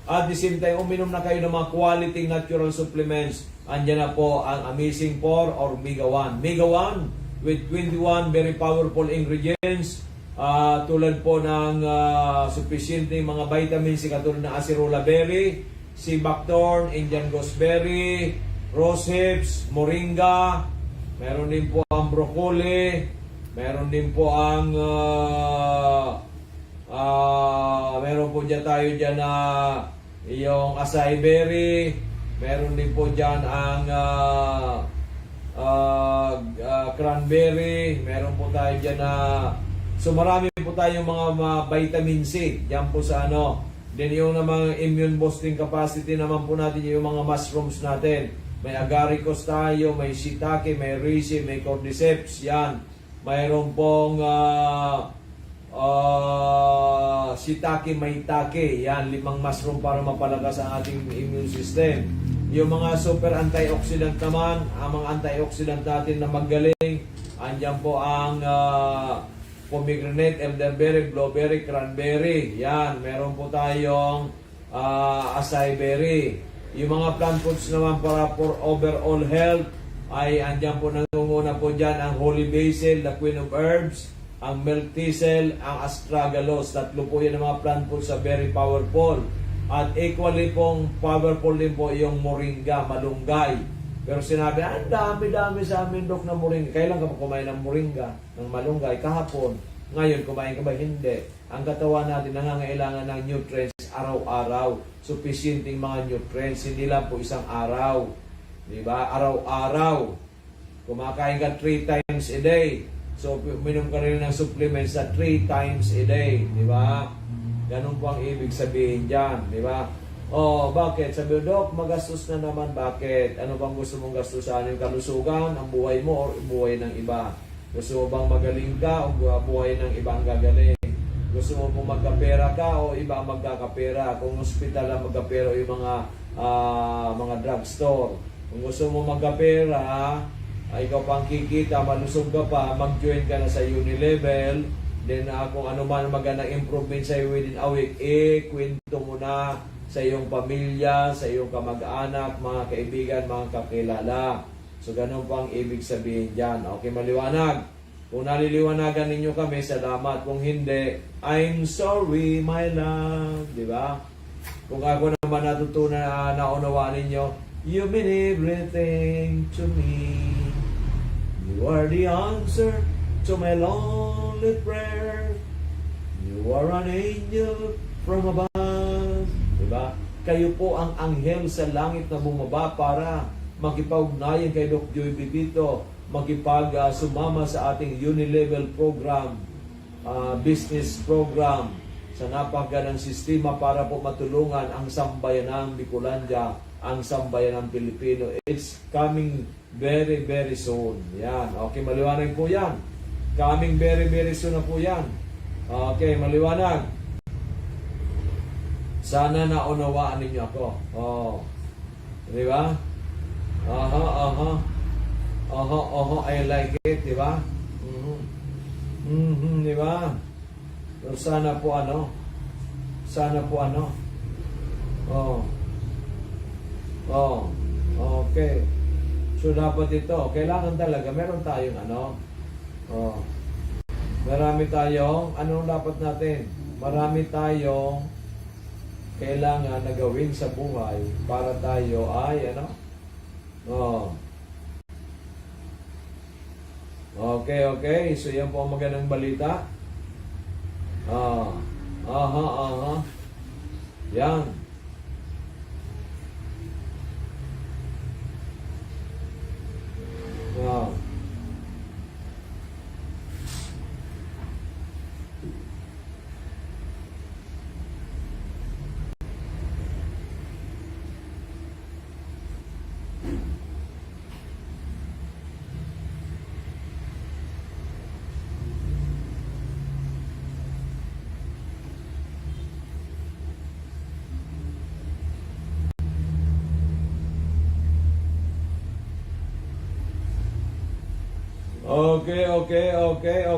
at the same time uminom na kayo ng mga quality natural supplements. Andiyan na po ang Amazing 4 or Mega 1. Mega 1 with 21 very powerful ingredients tulad po ng sufficiente mga vitamins katulad ng acerola berry, sea buckthorn, Indian gooseberry, rose hips, moringa, meron din po ang broccoli, meron din po ang meron po dyan tayo dyan na yung acai berry, meron din po dyan ang cranberry, meron po tayo dyan na so marami po tayong mga vitamin C dyan po sa then yung namang immune boosting capacity naman po natin yung mga mushrooms natin. May agaricus tayo, may shiitake, may reishi, may cordyceps, yan. Mayroon pong shiitake, maitake, yan. 5 mushroom para mapalakas ang ating immune system. Yung mga super antioxidant naman, ang mga antioxidant natin na magaling, andyan po ang pomegranate, elderberry, blueberry, cranberry, yan. Meron po tayong acai berry. Yung mga plant foods naman para for overall health ay andyan po nangunguna po dyan ang holy basil, the queen of herbs, ang milk thistle, ang astragalus. 3 po yan ang mga plant foods sa very powerful. At equally pong powerful din po yung moringa, malunggay. Pero sinabi, ang dami-dami sa amin, Dok, na moringa. Kailan ka pa kumain ng moringa, ng malunggay? Kahapon. Ngayon, kumain ka ba? Hindi. Ang katawan natin nangangailangan ng nutrients araw-araw. Sufficienting mga nutrients. Hindi lang po isang araw. Diba? Araw-araw. Kumakain ka 3 times a day. So, minum ka rin ng supplements sa 3 times a day. Diba? Ganun po ang ibig sabihin dyan. Diba? Bakit? Sabi, Dok, magastos na naman. Bakit? Ano bang gusto mong gastusan? Yung kalusugan, ang buhay mo, o buhay ng iba? Gusto mo bang magaling ka o buhay ng ibang gagaling? Gusto mo pong magkapera ka o iba ang magkakapera? Kung hospital ang magkapera o yung mga drugstore. Kung gusto mo magkapera, ikaw pang kikita, malusog ka pa, mag-join ka na sa Unilevel. Then kung ano man magandang improvement sa'yo within a week, kwento mo na sa iyong pamilya, sa iyong kamag-anak, mga kaibigan, mga kakilala. So, ganun po ang ibig sabihin dyan. Okay, maliwanag. Kung naliliwanagan ninyo kami, salamat. Kung hindi, I'm sorry, my love. Di ba? Kung ako naman natutunan, naunawaan ninyo, you mean everything to me. You are the answer to my lonely prayer. You are an angel from above. Diba? Kayo po ang anghel sa langit na bumaba para makipag-ugnayan kay Doc Joey Bibito, sumama sa ating Unilevel program, business program, sa napakagandang sistema para po matulungan ang sambayanang Bicolandia, ang sambayanang Pilipino. It's coming very, very soon. Yan. Okay, maliwanag po yan. Coming very, very soon na po yan. Okay, maliwanag. Sana naunawaan ninyo ako. Oh. Di ba? I like it, di ba? Di ba? So, sana po ano? Okay. So, dapat ito, kailangan talaga, meron tayong marami tayong, anong dapat natin? Marami tayong kailangan na gawin sa buhay para tayo ay, Okay. So, yan po ang magandang balita. Yan.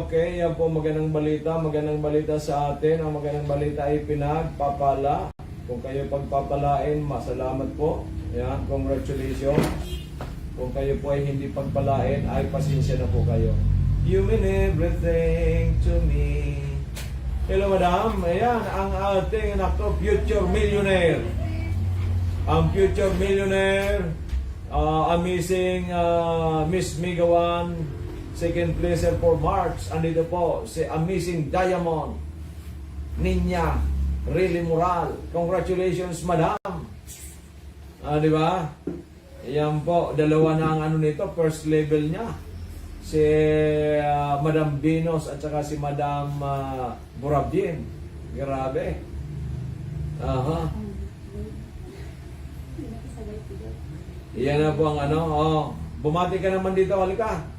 Okay. Yan po magandang balita sa atin. Ang magandang balita ay pinagpapala. Kung kayo pagpapalain, masalamat po. Yan, congratulations. Kung kayo po ay hindi pagpalain, ay pasensya na po kayo. You mean everything to me. Hello, madam. Ayan, ang ating future millionaire. Ang future millionaire, amazing Miss Megawan, second placer for March. Andito po si Amazing Diamond Ninya Really Moral. Congratulations, madam. Di ba? Yan po, dalawa na ang nito, first level niya. Si Madam Binos at saka si Madam Burabdin. Grabe. Yan na po ang bumati ka naman dito, halika.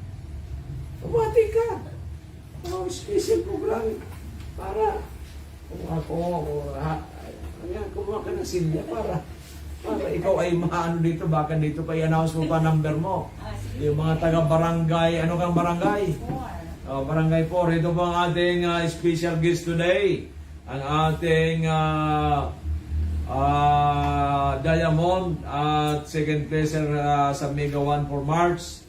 Bumati ka. Special program. Para kumuha ka ng silya para ikaw ay maano dito, baka dito pa i-announce mo pa number mo. Yung mga taga-barangay, ano kang barangay? Barangay 4. Ito po ang ating special guest today. Ang ating Diamond at second placer sa Mega 1 for March.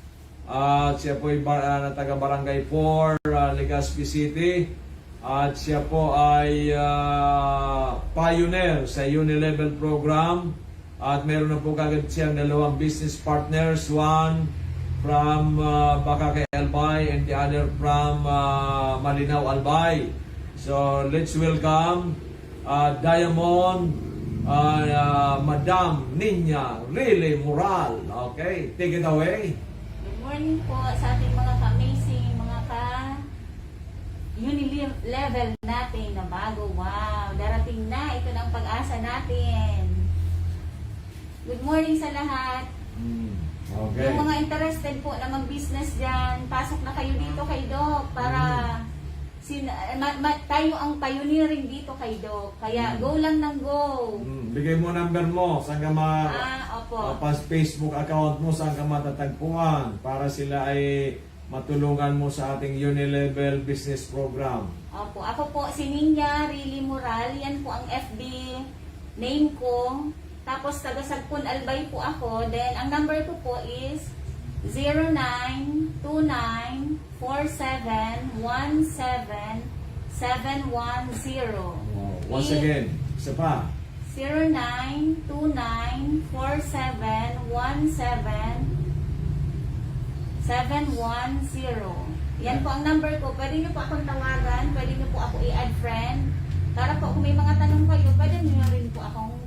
Siya po ay taga-barangay 4, Legazpi City. At siya po ay pioneer sa Unilevel program. At meron na po kagad siyang dalawang business partners. One from Bakakay Albay and the other from Malinaw Albay. So let's welcome Diamond, Madam Ninya Really Moral. Okay, take it away. Good morning po sa ating mga ka-amazing, mga ka-Unilevel natin na bago. Wow, darating na. Ito na ang pag-asa natin. Good morning sa lahat. Okay. Yung mga interested po na mag-business dyan, pasok na kayo dito kay Doc para tayo ang pioneering dito kay Doc. Kaya go lang ng go. Bigay mo number mo, saan ka opo. Facebook account mo, saan ka matatagpuan para sila ay matulungan mo sa ating Unilevel business program. Opo, ako po si Ninya Really Moral. Yan po ang FB name ko. Tapos taga Sagpon Albay po ako. Then ang number ko po is 0929-4 Once again, isa pa. 092947171710. Yan po ang number ko. Pwede niyo po akong tawagan, pwede niyo po ako i-add friend. Para po kung may mga tanong kayo, pwede niyo rin po akong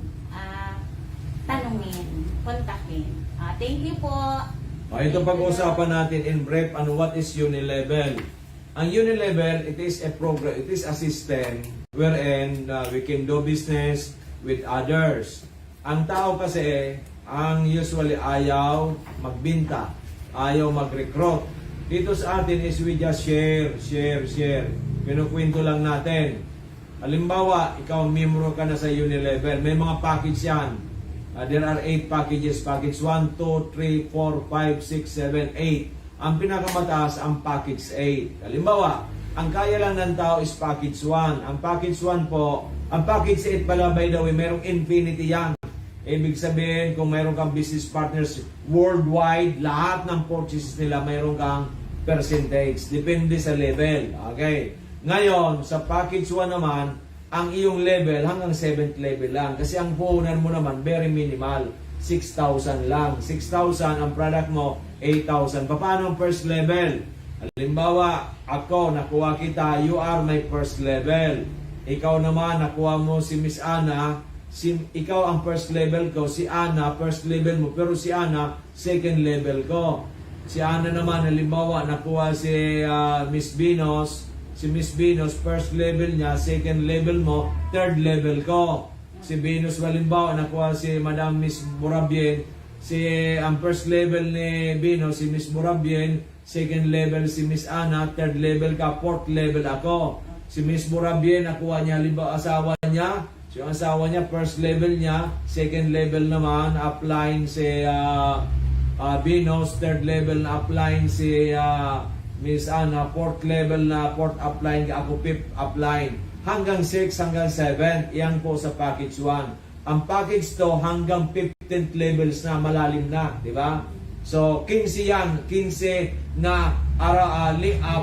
tanungin, kontakin. Thank you po. Ito pag-uusapan natin in brief, what is Unilevel? Ang Unilevel, it is a program, it is a system wherein we can do business with others. Ang tao kasi, ang usually ayaw magbinta, ayaw mag-recruit. Dito sa atin is we just share. Pinukwento lang natin. Halimbawa, ikaw member ka na sa Unilevel, may mga package yan. There are 8 packages. Package 1, 2, 3, 4, 5, 6, 7, 8. Ang pinakamataas ang package 8. Halimbawa, ang kaya lang ng tao is package 1. Ang package 1 po, ang package 8 pala by the way, mayroong infinity yan. Ibig sabihin, kung mayroon kang business partners worldwide, lahat ng purchases nila mayroon kang percentage. Depende sa level. Okay. Ngayon, sa package 1 naman, ang iyong level hanggang 7th level lang. Kasi ang puhunan mo naman, very minimal. 6,000 lang. 6,000, ang product mo, 8,000. Paano ang first level? Halimbawa, ako, nakuha kita, you are my first level. Ikaw naman, nakuha mo si Miss Ana, ikaw ang first level ko, si Ana, first level mo, pero si Ana, second level ko. Si Ana naman, halimbawa, nakuha si Miss Binos, si Miss Binos, first level niya, second level mo, third level ko. Si Binos, halimbawa, nakuha si Madam Miss Burabien, ang first level ni Binos, si Miss Burabien, second level si Miss Ana, third level ka, fourth level ako. Si Miss Burabien, nakuha niya, halimbawa, asawa niya, so yung asawa niya, first level niya, second level naman, upline si Binos, third level na upline si Miss Ana, fourth level na fourth upline, ako fifth upline. Hanggang 6, hanggang 7, yan po sa package 1. Ang package to hanggang 15th levels na, malalim na, di ba? So, 15 yan, 15 na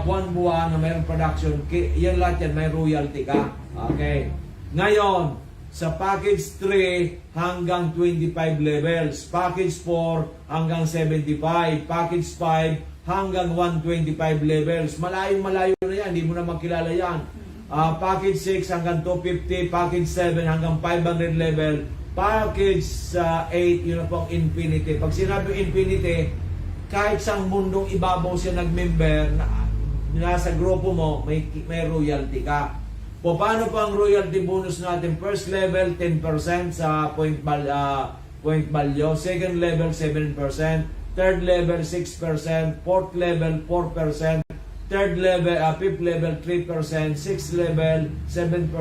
buwan-buwan na mayroong production, yan lahat yan, may royalty ka. Okay. Ngayon, sa package 3 hanggang 25 levels, package 4 hanggang 75, package 5 hanggang 125 levels. Malayo-malayo na yan, hindi mo na makilala yan. Package 6 hanggang 250, package 7 hanggang 500 level, package 8, yun na po ang infinity. Pag sinabi infinity, kahit sa mundong ibabaw siya nag-member, nasa grupo mo, may royalty ka. Paano pa ang royalty bonus natin? First level, 10% sa point value. Second level, 7%. Third level, 6%. Fourth level, 4%. Third level, fifth level, 3%. Sixth level, 7%.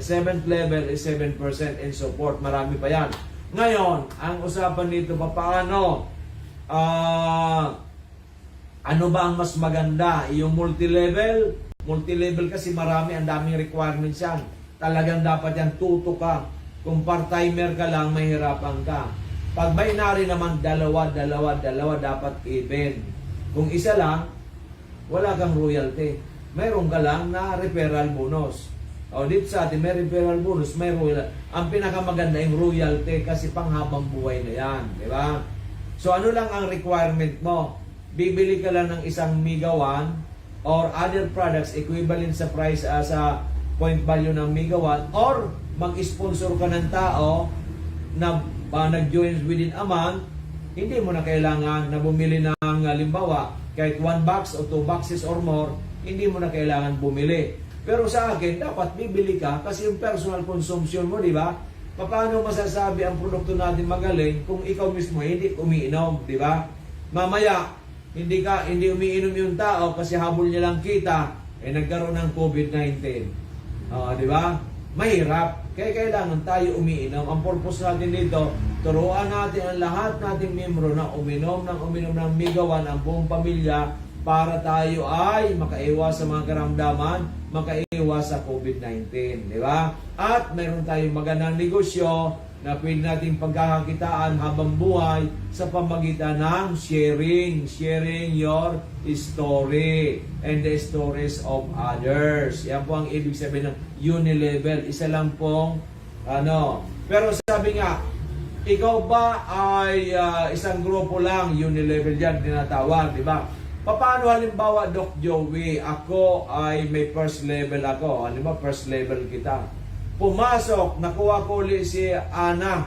Seventh level is 7% and so forth. Marami pa yan. Ngayon, ang usapan dito, paano? Ano ba ang mas maganda? Yung multi-level? Multi-level kasi marami, ang daming requirements yan. Talagang dapat yan, tuto ka. Kung part-timer ka lang, mahirapan ka. Pag binary naman, dalawa, dapat even. Kung isa lang, wala kang royalty. Mayroon ka lang na referral bonus. O dito sa atin, may referral bonus, may royalty. Ang pinakamaganda yung royalty kasi panghabang buhay na yan. Di ba? So ano lang ang requirement mo? Bibili ka lang ng isang megawatt or other products equivalent sa price sa point value ng megawatt, or mag-sponsor ka ng tao na nag-join within a month, hindi mo na kailangan na bumili ng halimbawa kahit 1 box o 2 boxes or more, hindi mo na kailangan bumili. Pero sa akin, dapat bibili ka kasi yung personal consumption mo, di ba? Paano masasabi ang produkto natin magaling kung ikaw mismo hindi umiinom, di ba? Mamaya, hindi umiinom yung tao kasi habol niya lang kita, nagkaroon ng COVID-19. Di ba? Mahirap. Kaya kailangan tayo umiinom. Ang purpose natin dito, turuan natin ang lahat nating miyembro na uminom ng megawatt ang buong pamilya para tayo ay makaiwas sa mga karamdaman, makaiwas sa COVID-19. Di ba? At mayroon tayong magandang negosyo na pwede nating pagkakakitaan habang buhay sa pamagitan ng sharing your story and the stories of others. Yan po ang ibig sabihin ng unilevel. Isa lang pong pero sabi nga, ikaw ba ay isang grupo lang, unilevel yan tinatawag, di ba? Paano halimbawa, Doc Joey, ako ay may first level ako, halimbawa first level kita. Pumasok, nakuha ko ulit si Ana.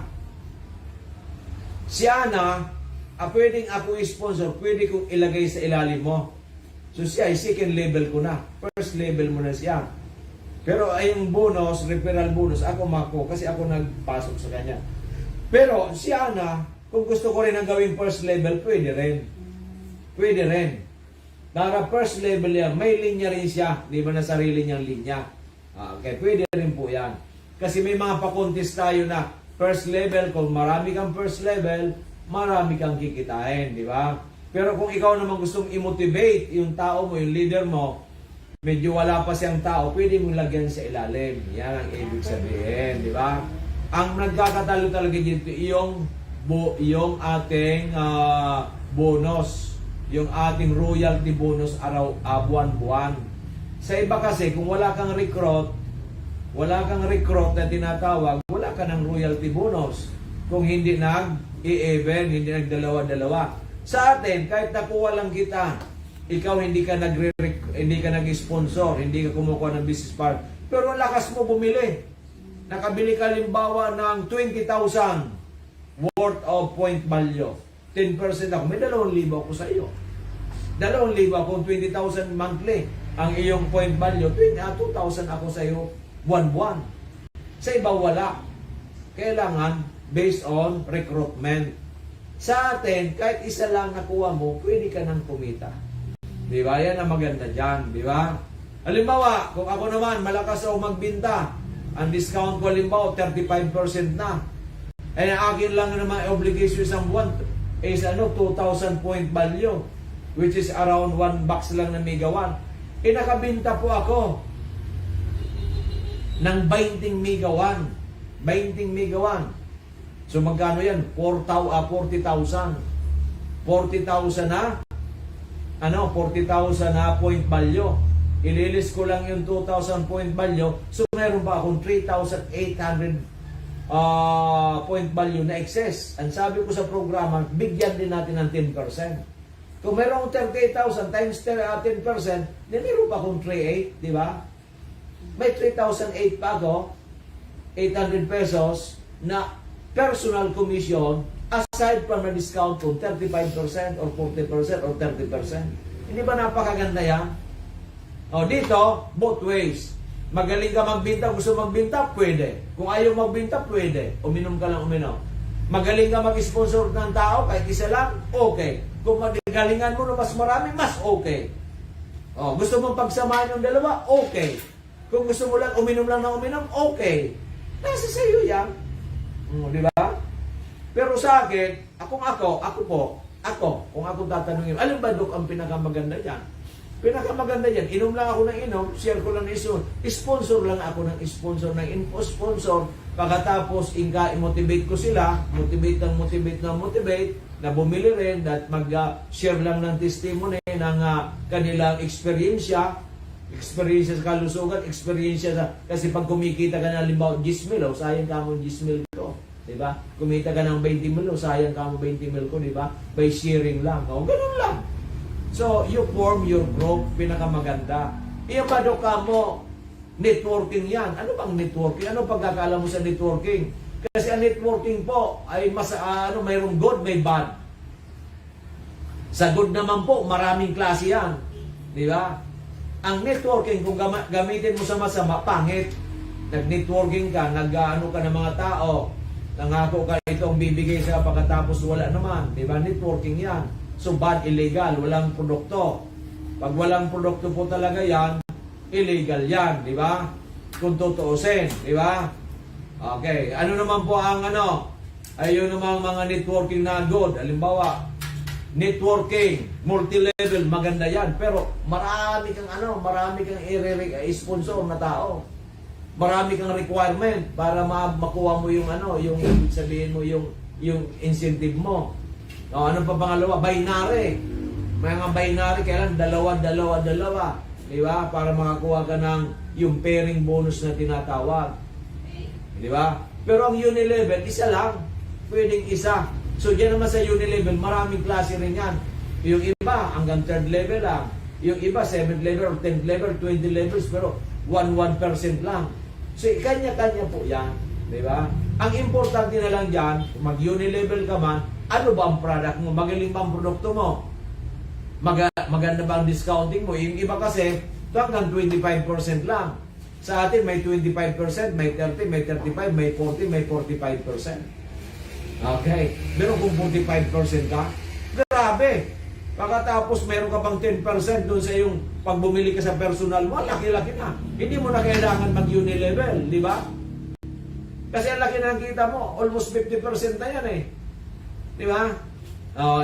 Si Ana, pwedeng ako i-sponsor, pwede kong ilagay sa ilalim mo. So siya ay second level ko na. First level mo na siya. Pero ay yung bonus, referral bonus, ako mako kasi ako nagpasok sa kanya. Pero si Ana, kung gusto ko rin ang gawing first level, pwede rin. Pwede rin. Para first level yan, may linya rin siya. Di ba na sarili niyang linya? Okay, pwede rin po yan. Kasi may mga pa-contest tayo na first level, kung marami kang first level, marami kang kikitain, di ba? Pero kung ikaw naman gustong i-motivate yung tao mo, yung leader mo, medyo wala pa siyang tao, pwede mong lagyan sa ilalim. Yan ang ibig sabihin, di ba? Ang nagkakatalo talaga dito, yung ating bonus, yung ating royalty bonus buwan-buwan. Sa iba kasi, kung wala kang recruit na tinatawag, wala ka ng royalty bonus. Kung hindi nag-i-even, hindi nagdalawa-dalawa. Sa atin, kahit nakuha lang kita, ikaw hindi ka nag-sponsor, hindi ka kumukuha ng business part, pero ang lakas mo bumili. Nakabili ka limbawa ng 20,000 worth of point value. 10% ako. May 2,000 ako sa iyo. 2,000 ako, 20,000 monthly. Ang iyong point value, 2,000 ako sa iyo buwan-buwan. Sa iba wala. Kailangan based on recruitment. Sa atin, kahit isa lang nakuha mo, pwede ka nang kumita. Di ba? Yan ang maganda dyan. Di ba? Halimbawa, kung ako naman, malakas ako magbinta, ang discount ko halimbawa, 35% na. Eh, ang akin lang naman obligation isang buwan is 2,000 point value, which is around 1 box lang na megawatt. Eh, nakabinta po ako ng 20 megawatt. 20 megawatt. So, magkano yan? 40,000. 40,000 na 40,000 na point value. Ililis ko lang yung 2,000 point value. So, meron ba akong 3,800 point value na excess? Ang sabi ko sa programa, bigyan din natin ng 10%. Kung meron akong 38,000 times 10%, then meron pa akong 3,800, di ba? May 3,008 pa ako, 800 pesos na personal commission aside from the discount kung 35% or 40% or 30%. Hindi ba napakaganda yan? Dito, both ways. Magaling ka magbinta, gusto magbinta, pwede. Kung ayaw magbinta, pwede. Uminom ka lang uminom. Magaling ka mag-sponsor ng tao, kahit isa lang, okay. Kung magalingan mo na mas marami, mas okay. Gusto mong pagsamahan yung dalawa, okay. Kung gusto mo lang uminom lang ng uminom, okay. Nasa sa iyo yan. Di ba? Pero sa akin, kung ako tatanungin, alam ba, Dok, ang pinakamaganda yan? Pinakamaganda yan, inom lang ako ng inom, share ko lang ng sponsor lang ako ng sponsor, pagkatapos i-motivate ko sila, motivate na bumili rin at mag-share lang ng testimony ng kanilang experience sa kalusugan, kasi pag kumikita ka na halimbawa 10,000, sayang ka mo 10,000 ko, di ba? Kumita ka ng 20,000, sayang ka mo 20,000 ko, di ba? By sharing lang, ganun lang. So, you form your group, pinakamaganda. Iyan ba daw ka mo, networking yan. Ano bang networking? Ano pagkakala mo sa networking? Kasi ang networking po ay mayroong good, may bad. Sa good naman po, maraming klase yan. Di ba? Ang networking, kung gamitin mo sa masama, pangit. Nag-networking ka, nag-ano ka ng mga tao, nangako ka itong bibigay sa pagkatapos wala naman. Di ba? Networking yan. So bad, illegal, walang produkto. Pag walang produkto po talaga yan, illegal yan, di ba? Kung tutuusin, di ba? Okay, ano naman po ang ayun naman mga networking na good. Halimbawa, networking, multi-level, maganda yan. Pero marami kang i-sponsor na tao. Marami kang requirement para makuha mo yung ano, yung sabihin mo yung incentive mo. O, ano pa pangalawa? Binary. Mga binary, kailan dalawa. Di ba? Para makakuha ka ng yung pairing bonus na tinatawag. Di ba? Pero ang unilevel, isa lang. Pwedeng isa. So, dyan naman sa unilevel, maraming klase rin yan. Yung iba, hanggang 3rd level lang. Yung iba, 7th level, 10th level, 20 levels, pero 1% lang. So, kanya-kanya po yan. Di ba? Ang importante na lang dyan, mag-unilevel ka man, ano ba ang product mo? Magaling ba ang produkto mo? Maganda ba ang discounting mo? Yung iba kasi, ito hanggang 25% lang. Sa atin, may 25%, may 30%, may 35%, may 40%, may 45%. Okay. Pero kung 45% ka, grabe. Pagkatapos meron ka pang 10% doon sa yung pag bumili ka sa personal mo, laki-laki na. Hindi mo na kailangan mag-unilevel, di ba? Kasi ang laki na kita mo, almost 50% na yan eh. Di ba?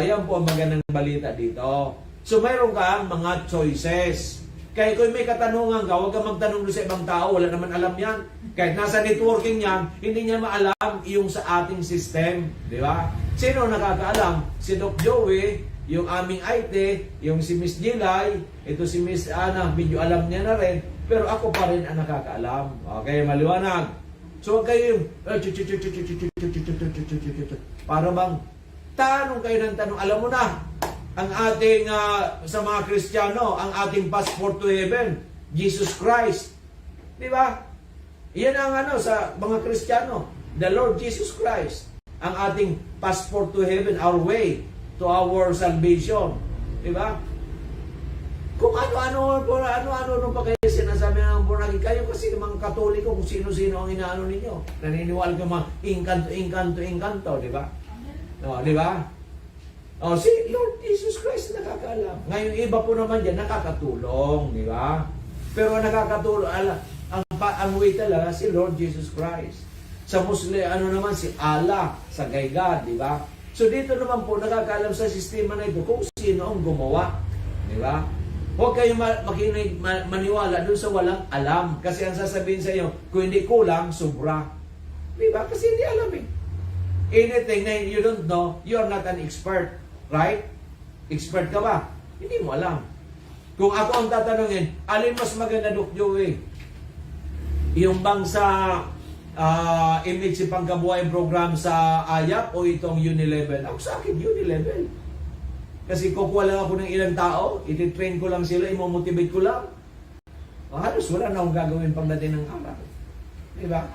Yan po ang magandang balita dito. So mayroon kang mga choices. Kaya kung may katanungan ka, huwag kang magtanong doon sa ibang tao, wala naman alam yan. Kahit nasa networking yan, hindi niya maalam yung sa ating system. Di ba? Sino nakakaalam? Si Doc Joey, yung aming IT, yung si Miss Gilay, ito si Miss Ana, medyo alam niya na rin, pero ako pa rin ang nakakaalam. Okay, maliwanag. So, huwag kayo yung, para bang, tanong kayo ng tanong, alam mo na, ang ating, sa mga Kristiyano, ang ating passport to heaven, Jesus Christ. Di ba? Yan ang sa mga Kristiyano, the Lord Jesus Christ, ang ating passport to heaven, our way to our salvation. Di ba? Kung ano-ano pa kayo sinasabi ng born again, kayo kasi mga Katoliko, kung sino-sino ang inaano ninyo. Naniniwala ka mga inkanto, di ba? Di ba? Si Lord Jesus Christ nakakaalam. Ngayon, iba po naman dyan, nakakatulong, di ba? Pero nakakatulong, ang way talaga, si Lord Jesus Christ. Sa Muslim, naman, si Allah, sa God, di ba? So dito naman po, nakakaalam sa sistema na ito kung sino ang gumawa. Di ba? Huwag kayong maniwala dun sa walang alam. Kasi ang sasabihin sa iyo, kung hindi kulang, sobra. Di ba? Kasi hindi alam eh. Anything na you don't know, you're not an expert. Right? Expert ka ba? Hindi mo alam. Kung ako ang tatanungin, alin mas maganda, Doc Joey? Yung bang sa image pangkabuhay program sa AYAP o itong unilevel? Ako sa akin, unilevel. Kasi kukuha lang ako ng ilang tao, ititrain ko lang sila, imomotivate ko lang. Halos wala na akong gagawin pagdating ng araw. Diba?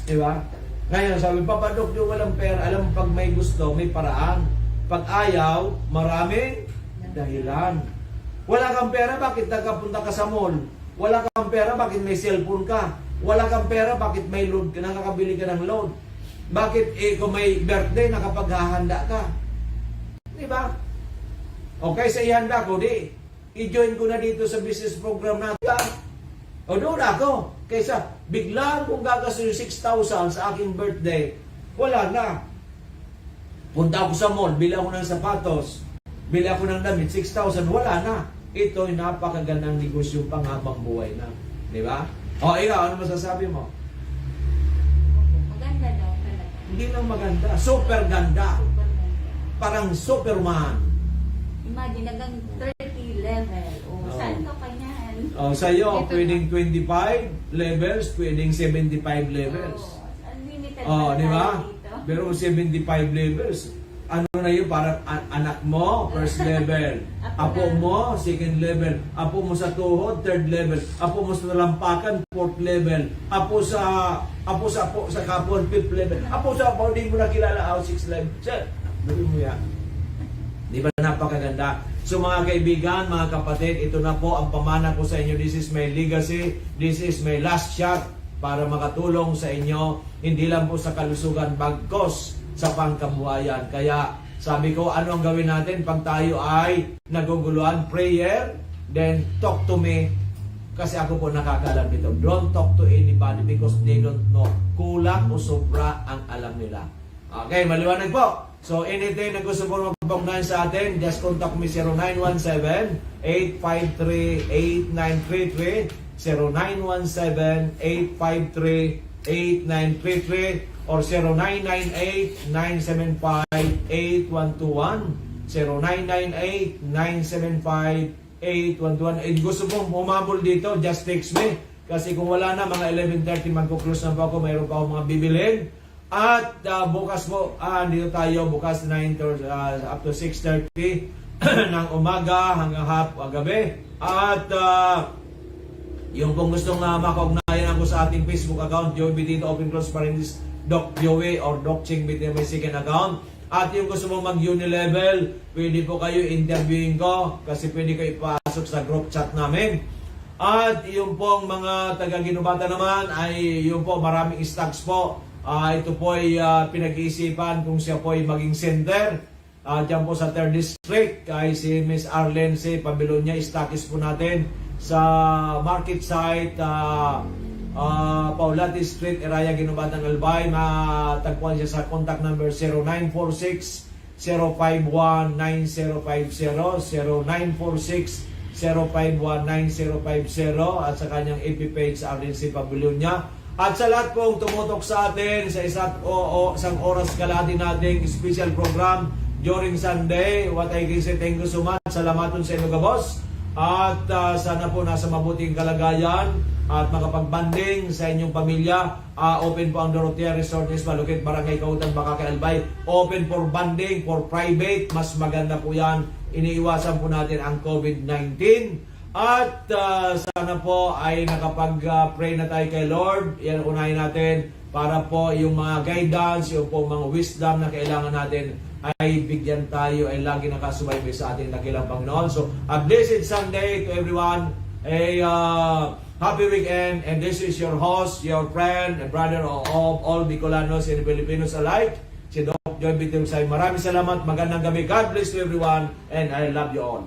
Diba? Ngayon, sabi, Papa Doc, yung walang pera, alam mo, pag may gusto, may paraan. Pag ayaw, maraming dahilan. Wala kang pera, bakit nagkapunta ka sa mall? Wala kang pera, bakit may cellphone ka? Wala kang pera, bakit may load ka, nakakabili ka ng load? Bakit kung may birthday, nakapaghahanda ka? Diba? Okay, sa ihanda ko, i-join ko na dito sa business program natin. O doon ako. Kaysa biglaan kung gagastos yung 6,000 sa aking birthday, wala na. Punta ako sa mall, bili ako ng sapatos, bili ako ng damit, 6,000, wala na. Ito ay napakagandang negosyo panghabang buhay na. Diba? O, ikaw, ano masasabi mo? Maganda daw talaga. Hindi lang maganda, super ganda. Parang Superman. Imagine, hanggang 30 level. Saan ka pa yan? Sa'yo, pwedeng 25 levels, pwedeng 75 levels. Unlimited Di ba? dito. Pero 75 levels, ano na yun, parang anak mo, first level. Apo mo, second level. Apo mo sa tuhod, third level. Apo mo sa lampakan, fourth level. Apo sa kapon, fifth level. Apo sa apo, hindi mo na kilala, sixth level. Sir, gawin mo yan. Di ba napakaganda? So mga kaibigan, mga kapatid, ito na po ang pamana ko sa inyo. This is my legacy. This is my last shot para makatulong sa inyo. Hindi lang po sa kalusugan, bagkos sa pangkabuhayan. Kaya sabi ko, ano ang gawin natin pag tayo ay naguguluhan? Prayer, then talk to me. Kasi ako po nakakaalam dito. Don't talk to anybody because they don't know. Kulang o sobra ang alam nila. Okay, maliwanag po. So anything na gusto po magpapagnayan sa atin, just contact me 0917-853-8933. 0917-853-8933 or 0998-975-8121. 0998-975-8121. And gusto pong umabol dito, just text me. Kasi kung wala na, mga 11:30 magkuklose na po ako, mayroon pa ako mga bibilin. At bukas po, dito tayo, bukas 9 up to 6:30 ng umaga hanggang gabi. At yung kung gustong makaugnayan ako sa ating Facebook account, Joey Bitito Open Close Parenthesis, Doc Joey or Doc Ching Bitito may second account. At yung gusto mong mag-unilevel, pwede po kayo interviewing ko kasi pwede kayo ipasok sa group chat namin. At yung pong mga taga-Ginubata naman ay yung po maraming stocks po. Ito po ay pinag-iisipan kung siya po ay maging center. Diyan po sa 3rd District kay si Miss Arlene C. Pabilonia, stockist po natin sa market site Paulati Street, Eraya, Ginubatan, Albay. Matagpuan siya sa contact number 0946-051-9050, 0946-051-9050 at sa kanyang FB page sa Arlene C. Pabilonia. At sa lahat pong tumutok sa atin sa isang oras kalahati nating special program during Sunday, what I can say, thank you so much. Salamaton sa inyo, boss. At sana po nasa mabuting kalagayan at makapag-banding sa inyong pamilya. Open po ang Dorotea Resort is malukit, Barangay Kautan, Bakakay, Albay. Open for banding, for private. Mas maganda po yan. Iniiwasan po natin ang COVID-19. At sana po ay nakapag-pray na tayo kay Lord. Yan unahin natin para po yung mga guidance, yung po mga wisdom na kailangan natin ay bigyan tayo, ay lagi nakasubaybay sa ating dakilang Panginoon. So, a blessed Sunday to everyone. A happy weekend. And this is your host, your friend, and brother of all Bicolanos and Filipinos alike, si Doc Joey Bitito. Maraming salamat. Magandang gabi. God bless to everyone. And I love you all.